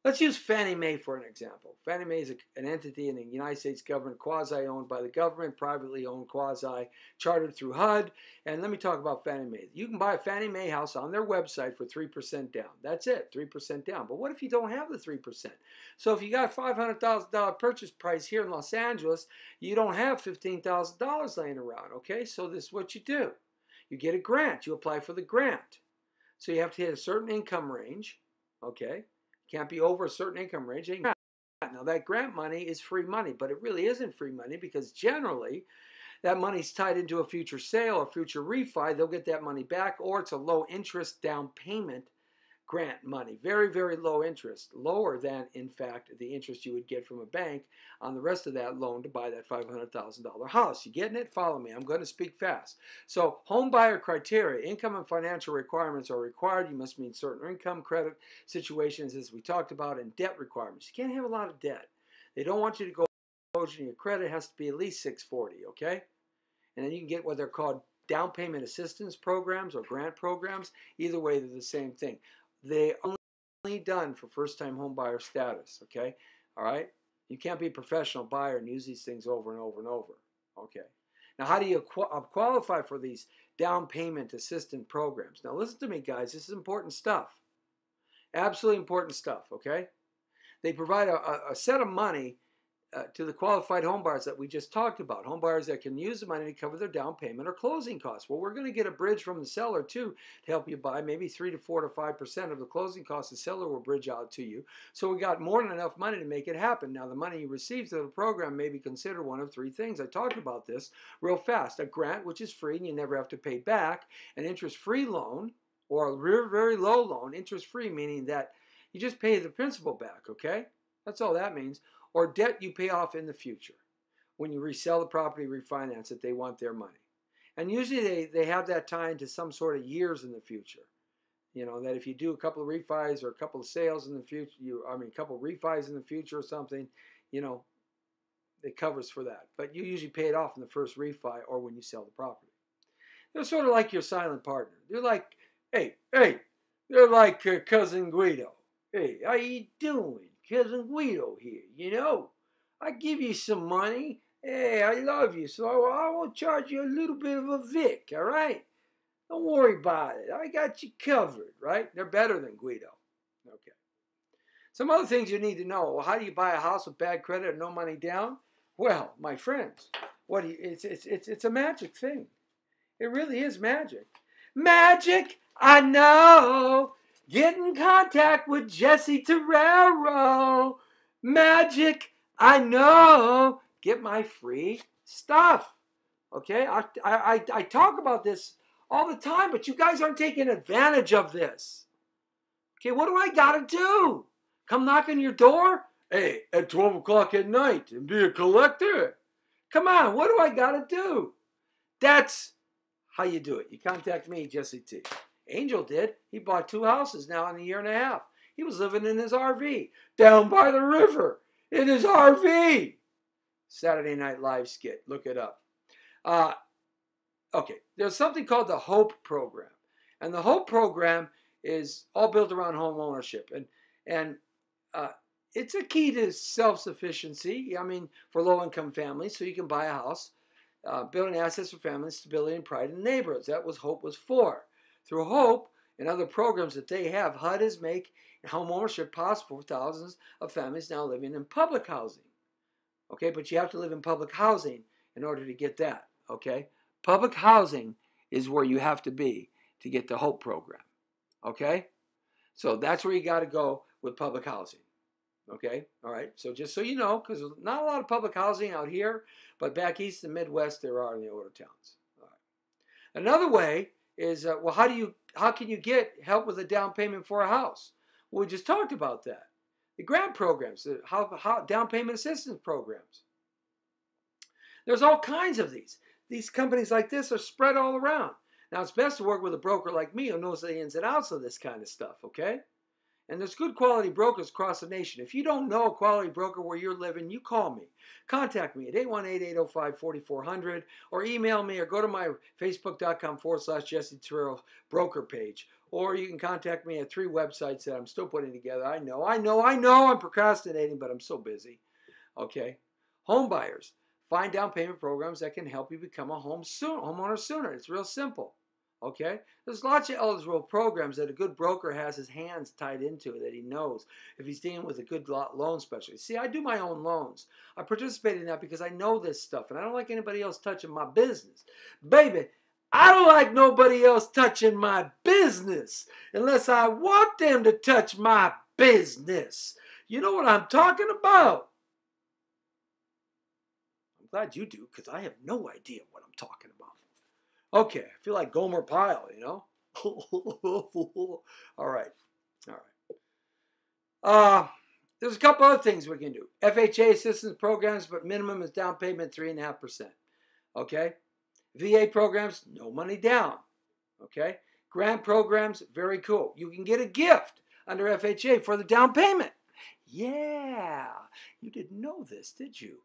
Let's use Fannie Mae for an example. Fannie Mae is an entity in the United States government, quasi-owned by the government, privately owned, quasi-chartered through HUD. And let me talk about Fannie Mae. You can buy a Fannie Mae house on their website for 3% down. That's it, 3% down. But what if you don't have the 3%? So if you got a $500,000 purchase price here in Los Angeles, you don't have $15,000 laying around, okay? So this is what you do. You get a grant. You apply for the grant. So you have to hit a certain income range, okay? Can't be over a certain income range. Now that grant money is free money, but it really isn't free money because generally that money's tied into a future sale or future refi. They'll get that money back, or it's a low interest down payment grant money. Very, very low interest. Lower than, in fact, the interest you would get from a bank on the rest of that loan to buy that $500,000 house. You getting it? Follow me. I'm going to speak fast. So home buyer criteria, income and financial requirements are required. You must meet certain income, credit situations, as we talked about, and debt requirements. You can't have a lot of debt. They don't want you to go over your credit. It has to be at least 640, okay? And then you can get what they're called down payment assistance programs or grant programs. Either way, they're the same thing. They are only done for first-time home buyer status, okay? All right? You can't be a professional buyer and use these things over and over and over, okay? Now, how do you qualify for these down payment assistance programs? Now, listen to me, guys. This is important stuff. Absolutely important stuff, okay? They provide a set of money to the qualified homebuyers that we just talked about. Homebuyers that can use the money to cover their down payment or closing costs. Well, we're going to get a bridge from the seller too to help you buy. Maybe 3 to 4 to 5% of the closing costs the seller will bridge out to you. So we got more than enough money to make it happen. Now, the money you receive through the program may be considered one of three things. I talked about this real fast. A grant, which is free and you never have to pay back. An interest-free loan, or a very, very low loan, interest-free, meaning that You just pay the principal back, okay? That's all that means. Or debt you pay off in the future. When you resell the property, refinance it, they want their money. And usually they have that tied to some sort of years in the future. You know, that if you do a couple of refis or a couple of sales in the future, a couple of refis in the future or something, you know, it covers for that. But you usually pay it off in the first refi or when you sell the property. They're sort of like your silent partner. They're like, hey, they're like Cousin Guido. Hey, how you doing? Cousin Guido here, you know. I give you some money. Hey, I love you, so I will charge you a little bit of a Vic, all right? Don't worry about it. I got you covered, right? They're better than Guido. Okay. Some other things you need to know. How do you buy a house with bad credit and no money down? Well, my friends, it's a magic thing. It really is magic. Magic, I know. Get in contact with Jesse Torrero. Magic, I know. Get my free stuff. Okay, I talk about this all the time, but you guys aren't taking advantage of this. Okay, what do I gotta do? Come knock on your door? Hey, at 12 o'clock at night and be a collector? Come on, what do I gotta do? That's how you do it. You contact me, Jesse T. Angel did. He bought 2 houses now in a year and a half. He was living in his RV down by the river in his RV. Saturday Night Live skit. Look it up. Okay, there's something called the HOPE program. And the HOPE program is all built around home ownership. And it's a key to self-sufficiency, I mean, for low-income families, so you can buy a house, building assets for families, stability and pride in neighborhoods. That was HOPE was for. Through HOPE and other programs that they have, HUD is making home ownership possible for thousands of families now living in public housing. Okay, but you have to live in public housing in order to get that, okay? Public housing is where you have to be to get the HOPE program, okay? So that's where you got to go with public housing, okay? All right, so just so you know, because there's not a lot of public housing out here, but back east and Midwest there are in the older towns. All right. Another way is, well, how can you get help with a down payment for a house? Well, we just talked about that. The grant programs, how down payment assistance programs. There's all kinds of these. These companies like this are spread all around. Now, it's best to work with a broker like me who knows the ins and outs of this kind of stuff, okay? And there's good quality brokers across the nation. If you don't know a quality broker where you're living, you call me. Contact me at 818-805-4400 or email me or go to my facebook.com/Jesse Torrero broker page. Or you can contact me at 3 websites that I'm still putting together. I know, I'm procrastinating, but I'm so busy. Okay? Home buyers. Find down payment programs that can help you become a homeowner sooner. It's real simple. Okay? There's lots of eligible programs that a good broker has his hands tied into that he knows if he's dealing with a good loan specialist. See, I do my own loans. I participate in that because I know this stuff and I don't like anybody else touching my business. Baby, I don't like nobody else touching my business unless I want them to touch my business. You know what I'm talking about? I'm glad you do because I have no idea what I'm talking about. Okay, I feel like Gomer Pyle, you know? All right. There's a couple other things we can do. FHA assistance programs, but minimum is down payment 3.5%. Okay? VA programs, no money down. Okay? Grant programs, very cool. You can get a gift under FHA for the down payment. Yeah, you didn't know this, did you?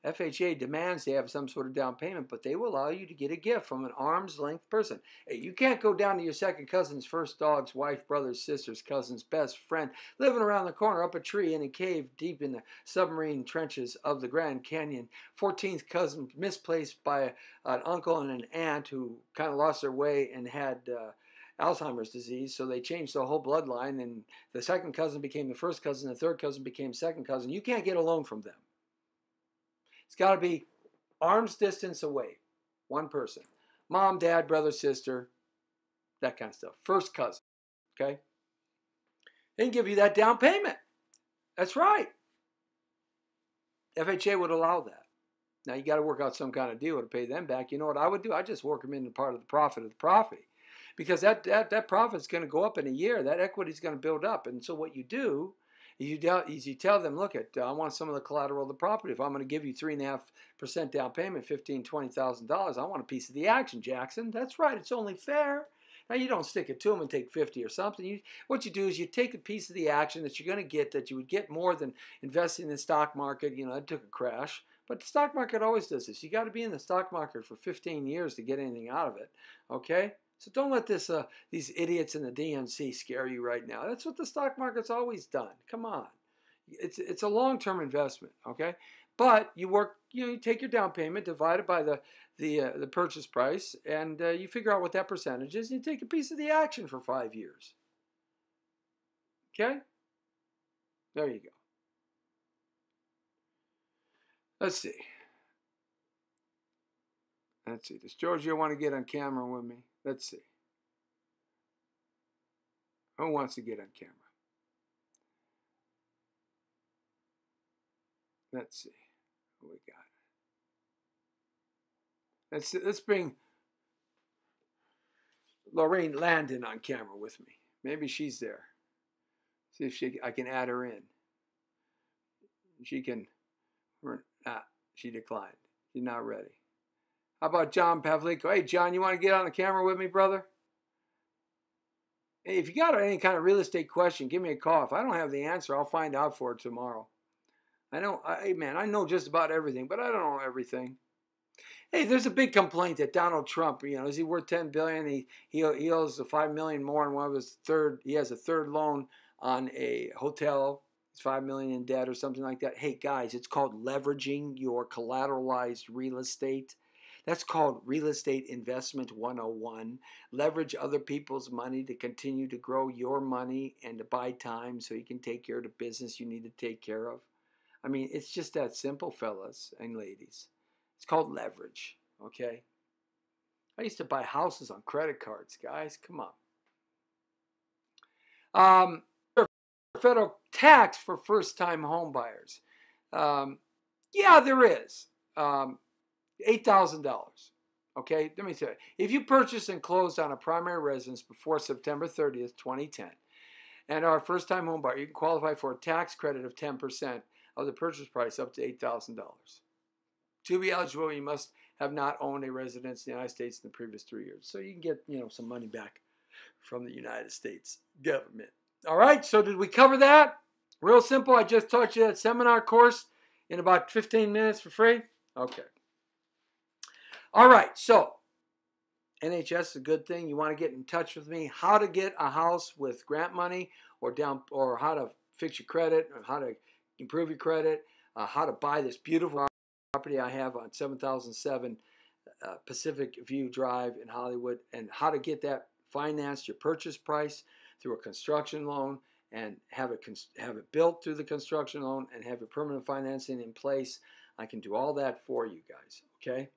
FHA demands they have some sort of down payment, but they will allow you to get a gift from an arm's length person. Hey, you can't go down to your second cousin's first dog's wife, brother's sister's cousin's best friend, living around the corner up a tree in a cave deep in the submarine trenches of the Grand Canyon. 14th cousin misplaced by an uncle and an aunt who kind of lost their way and had Alzheimer's disease, so they changed the whole bloodline, and the second cousin became the first cousin, the third cousin became second cousin. You can't get a loan from them. It's got to be arm's distance away, one person. Mom, dad, brother, sister, that kind of stuff. First cousin, okay? They can give you that down payment. That's right. FHA would allow that. Now, you got to work out some kind of deal to pay them back. You know what I would do? I'd just work them into part of the profit of the property. because that profit's going to go up in a year. That equity is going to build up. And so what you do is you tell them, look, I want some of the collateral of the property. If I'm going to give you 3.5% down payment, $15,000-$20,000, I want a piece of the action, Jackson. That's right. It's only fair. Now, you don't stick it to them and take 50 or something. What you do is you take a piece of the action that you're going to get, that you would get more than investing in the stock market. You know, it took a crash. But the stock market always does this. You got to be in the stock market for 15 years to get anything out of it. Okay? So don't let these idiots in the DNC scare you right now. That's what the stock market's always done. Come on. It's a long-term investment, okay? But you work, you take your down payment, divide it by the purchase price, and you figure out what that percentage is, and you take a piece of the action for 5 years. Okay? There you go. Let's see. Does Giorgio want to get on camera with me? Let's see. Who wants to get on camera? Let's see what we got. Let's bring Lorraine Landon on camera with me. Maybe she's there. See if I can add her in. She can. She declined. She's not ready. How about John Pavlico? Hey, John, you want to get on the camera with me, brother? Hey, if you got any kind of real estate question, give me a call. If I don't have the answer, I'll find out for it tomorrow. Hey, man, I know just about everything, but I don't know everything. Hey, there's a big complaint that Donald Trump, is he worth $10 billion? He owes $5 million more on one of his he has a third loan on a hotel. It's $5 million in debt or something like that. Hey, guys, it's called leveraging your collateralized real estate. That's called Real Estate Investment 101. Leverage other people's money to continue to grow your money and to buy time so you can take care of the business you need to take care of. I mean, it's just that simple, fellas and ladies. It's called leverage, okay? I used to buy houses on credit cards, guys. Come on. Federal tax for first-time home buyers. Yeah, there is. $8,000. Okay, let me tell you. If you purchased and closed on a primary residence before September 30th, 2010, and are a first-time home buyer, you can qualify for a tax credit of 10% of the purchase price up to $8,000. To be eligible, you must have not owned a residence in the United States in the previous 3 years. So you can get, some money back from the United States government. All right, so did we cover that? Real simple. I just taught you that seminar course in about 15 minutes for free. Okay. All right, so NHS is a good thing. You want to get in touch with me. How to get a house with grant money or how to fix your credit, or how to improve your credit, how to buy this beautiful property I have on 7007 Pacific View Drive in Hollywood, and how to get that financed, your purchase price, through a construction loan, and have it built through the construction loan, and have your permanent financing in place. I can do all that for you guys, okay?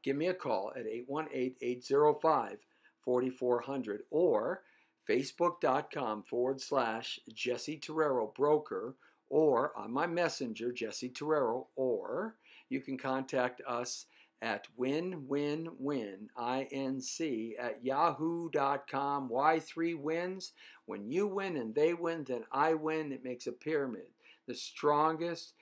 Give me a call at 818-805-4400 or facebook.com/Jesse Torrero Broker, or on my messenger, Jesse Torrero, or you can contact us at winwinwin@yahoo.com. Why 3 wins? When you win and they win, then I win. It makes a pyramid. The strongest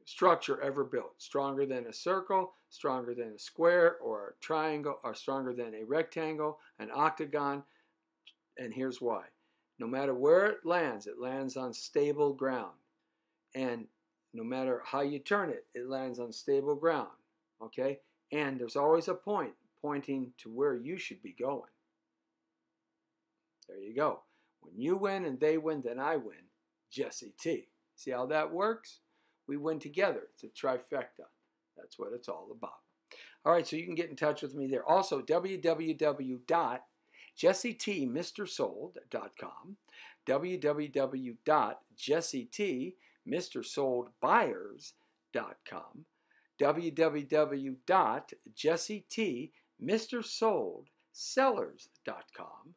structure ever built. Stronger than a circle, stronger than a square or a triangle, or stronger than a rectangle, an octagon. And here's why. No matter where it lands on stable ground. And no matter how you turn it, it lands on stable ground. Okay? And there's always a point pointing to where you should be going. There you go. When you win and they win, then I win. Jesse T. See how that works? We win together. It's a trifecta. That's what it's all about. All right, so you can get in touch with me there. Also, www.jessetmrsold.com, www.jessetmrsoldbuyers.com, www.jessetmrsoldsellers.com,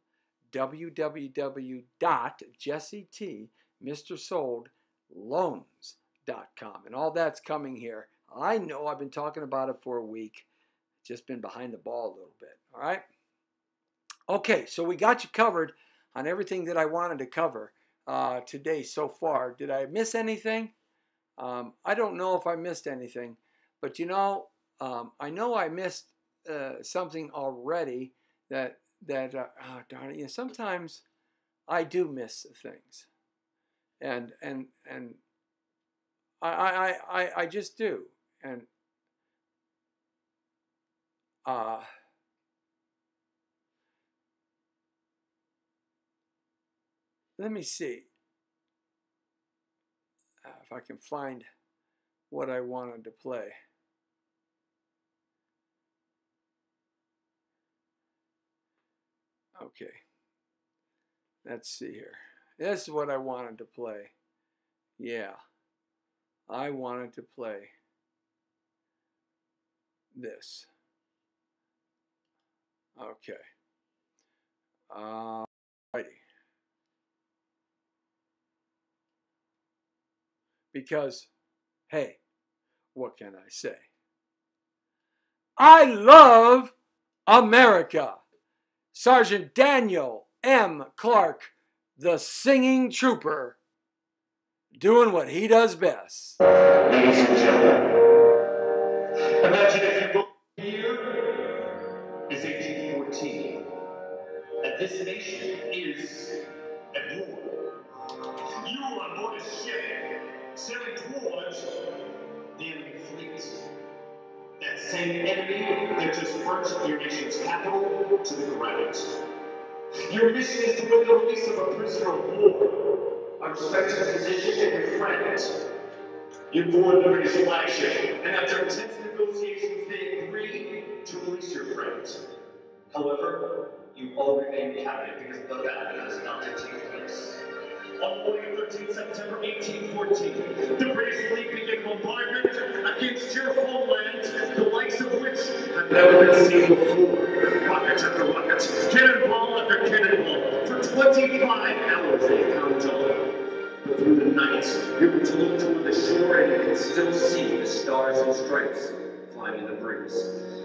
www.jessetmrsoldloans.com. And all that's coming here. I know I've been talking about it for a week. Just been behind the ball a little bit. All right. Okay, so we got you covered on everything that I wanted to cover today so far. Did I miss anything? I don't know if I missed anything, but you know, I know I missed something already that darn it, you know, sometimes I do miss things, and I just do, and let me see if I can find what I wanted to play. Okay, let's see here. This is what I wanted to play. Yeah, I wanted to play this. Okay. Righty. Because, hey, what can I say? I love America. Sergeant Daniel M. Clark, the singing trooper, doing what he does best. Ladies and gentlemen, imagine if you look here is 1814, and this nation is at war. You are on board a ship sailing towards the enemy fleet. That same enemy that just burnt your nation's capital to the ground. Your mission is to win the release of a prisoner of war, a respected physician and your friend. You board the British flagship, and after intense negotiations, they agree to release your friend. However, you all remain captive because the battle has not yet taken place. On the morning of 13 September 1814, the British fleet began bombardment against your homeland, the likes of which have never been seen before. Rocket after rocket, cannonball after cannonball. For 25 hours they pounded on. But through the night, you're able to look toward the shore and you can still see the stars and stripes flying in the breeze.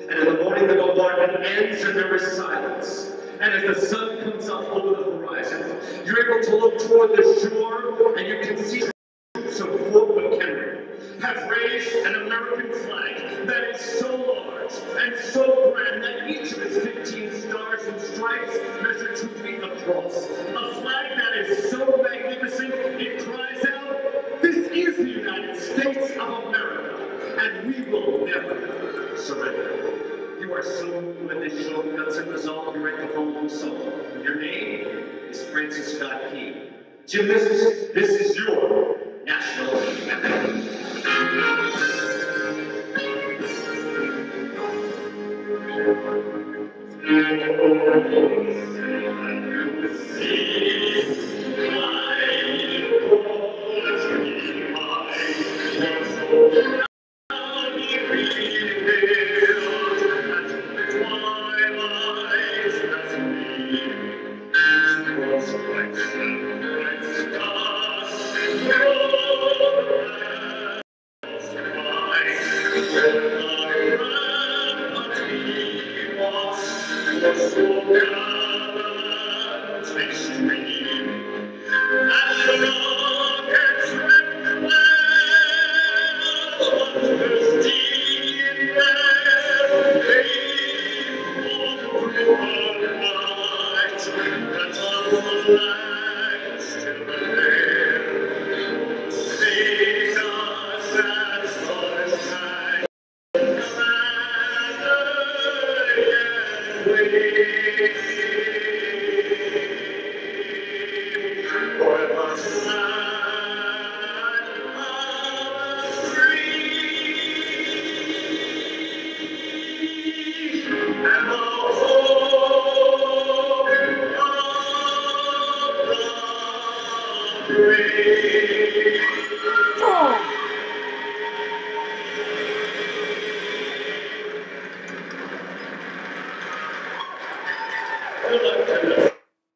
And in the morning, the bombardment ends and there is silence. And as the sun comes up over the horizon, you're able to look toward the shore and you can see the troops of Fort McHenry have raised an American flag that is so large and so grand that each of its 15 stars and stripes measure 2 feet across. A flag that is so magnificent, it cries out, "This is the United States of America, and we will never surrender." You are so moved by this show of guts and resolve, you write the following song. Your name is Francis Scott Key. Jim, this is your national anthem.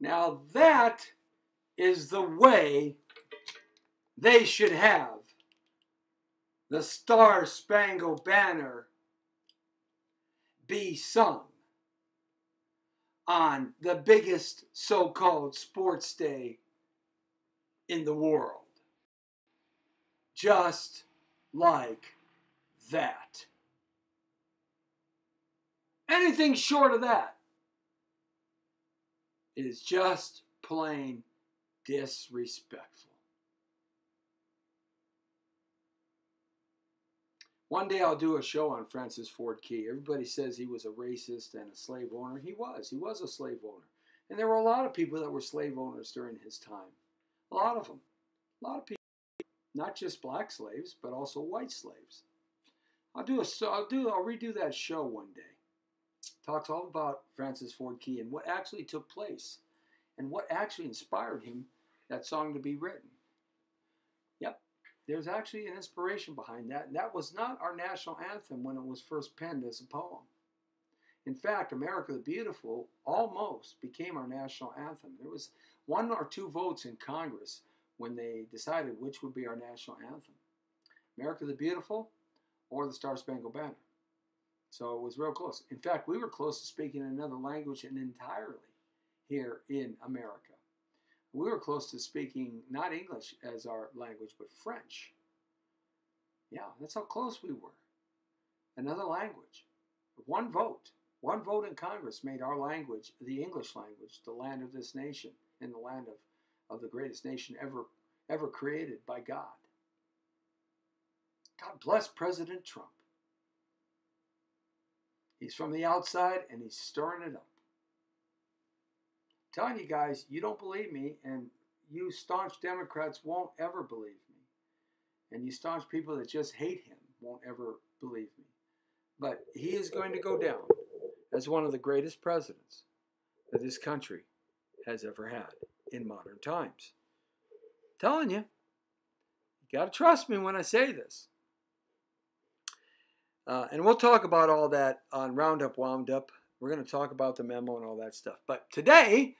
Now that is the way they should have the Star-Spangled Banner be sung on the biggest so-called sports day in the world. Just like that. Anything short of that is just plain disrespectful. One day I'll do a show on Francis Ford Key. Everybody says he was a racist and a slave owner. He was. He was a slave owner. And there were a lot of people that were slave owners during his time. A lot of them. A lot of people. Not just black slaves, but also white slaves. I'll redo that show one day. Talks all about Francis Ford Key and what actually took place and what actually inspired him, that song, to be written. Yep, there's actually an inspiration behind that. And that was not our national anthem when it was first penned as a poem. In fact, America the Beautiful almost became our national anthem. There was 1 or 2 votes in Congress when they decided which would be our national anthem. America the Beautiful or the Star-Spangled Banner. So it was real close. In fact, we were close to speaking another language entirely here in America. We were close to speaking not English as our language, but French. Yeah, that's how close we were. Another language. 1 vote. 1 vote in Congress made our language, the English language, the land of this nation, and the land of the greatest nation ever created by God. God bless President Trump. He's from the outside and he's stirring it up. I'm telling you guys, you don't believe me, and you staunch Democrats won't ever believe me. And you staunch people that just hate him won't ever believe me. But he is going to go down as one of the greatest presidents that this country has ever had in modern times. I'm telling you, you got to trust me when I say this. And we'll talk about all that on Roundup Wound Up. We're going to talk about the memo and all that stuff. But today,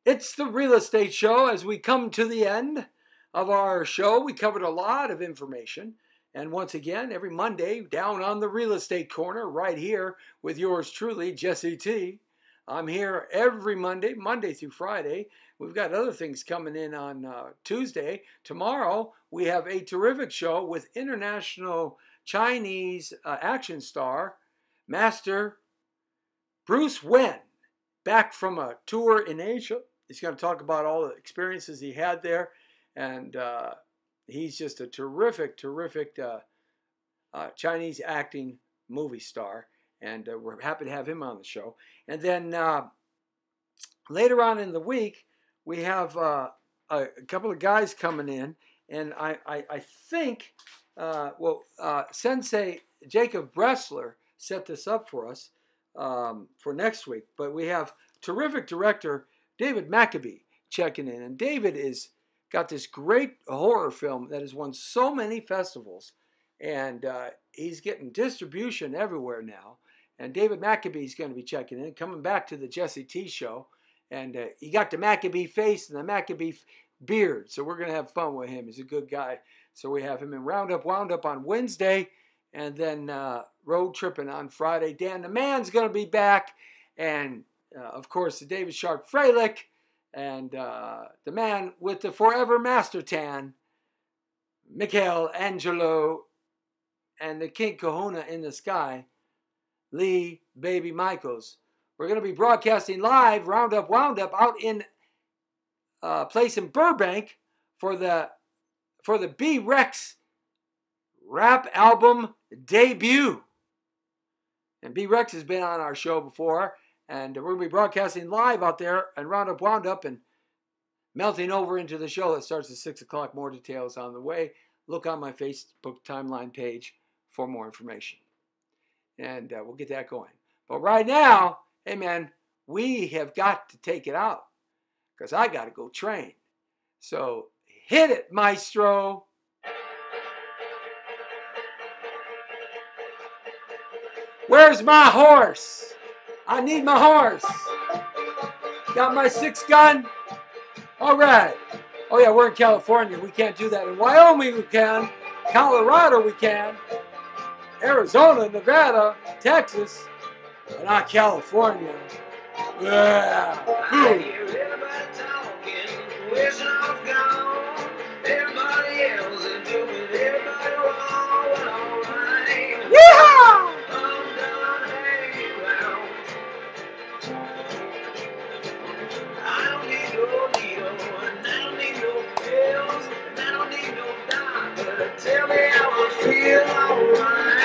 it's the real estate show. As we come to the end of our show, we covered a lot of information. And once again, every Monday, down on the real estate corner, right here with yours truly, Jesse T. I'm here every Monday through Friday. We've got other things coming in on Tuesday. Tomorrow, we have a terrific show with international Chinese action star, Master Bruce Wen, back from a tour in Asia. He's going to talk about all the experiences he had there. And he's just a terrific Chinese acting movie star. And we're happy to have him on the show. And then later on in the week, we have a couple of guys coming in. And I think, Sensei Jacob Bressler set this up for us for next week. But we have terrific director David Maccabee checking in. And David is got this great horror film that has won so many festivals. And he's getting distribution everywhere now. And David Maccabee is going to be checking in, coming back to the Jesse T show. And he got the Maccabee face and the Maccabee beard. So we're going to have fun with him. He's a good guy. So we have him in Roundup Wound Up on Wednesday. And then Road Tripping on Friday. Dan the Man's going to be back. And, of course, the David Sharp Freilich. And the man with the forever master tan, Michael Angelo. And the King Kahuna in the sky, Lee Baby Michaels. We're going to be broadcasting live, Roundup Wound Up, out in a place in Burbank for the B-Rex rap album debut. And B-Rex has been on our show before, and we're going to be broadcasting live out there and Roundup Wound Up and melting over into the show that starts at 6 o'clock. More details on the way. Look on my Facebook timeline page for more information. And we'll get that going. But right now, hey man, we have got to take it out because I got to go train. So hit it, maestro. Where's my horse? I need my horse. Got my 6-gun? All right. Oh yeah, we're in California. We can't do that. In Wyoming we can. Colorado we can. Arizona, Nevada, Texas, but not California. Yeah. I hear everybody talking, wishing I was gone. Everybody else is doing everybody wrong. Well, alright. Yeehaw! I'm done hanging around. I don't need no needle, and I don't need no pills, and I don't need no doctor to tell me how I feel. Alright.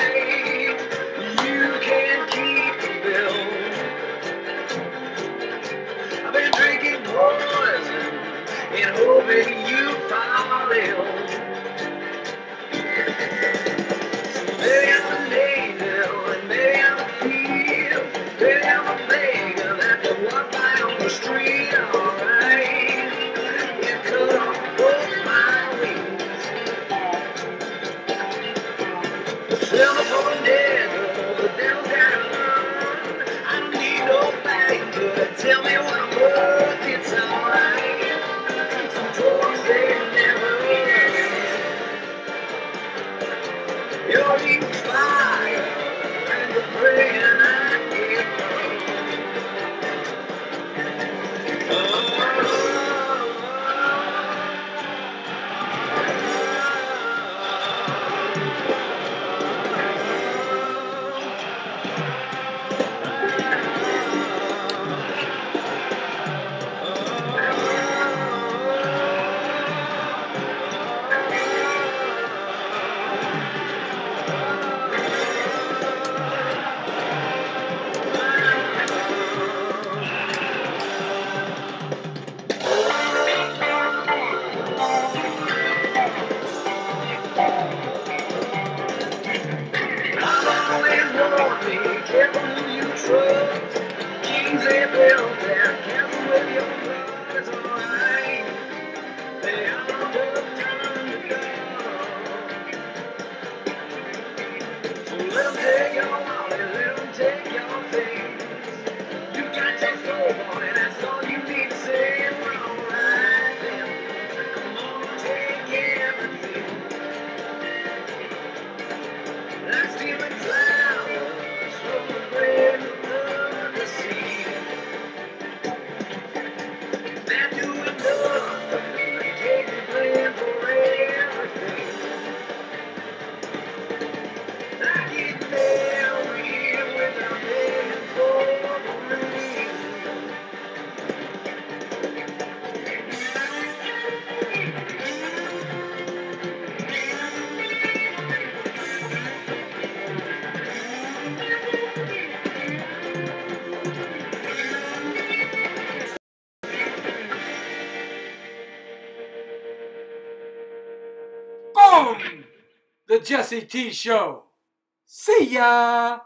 You can keep the bill. I've been drinking poison and hoping you fall ill. Maybe I'm an angel and maybe I'm a thief. Maybe I'm a beggar that can walk by on the street. Alright, you cut off both my wings. Sell me for the devil, the devil's got a gun. I don't need no banker to tell me what I'm worth. It's alright. Some folks they never end. You're eating fire and you're praying I get careful who you trust. Kings they built their castle with your blood. Alright, they are just time to go. So let them take your wallet, let them take your things. You got your soul, boy, that's all you need to say. Well, alright then, come on, take everything. Like stealing flowers from the grave of the sea. They're doing nothing, taking blame for everything. I get married without paying for the ring. Boom! The Jesse T Show. See ya!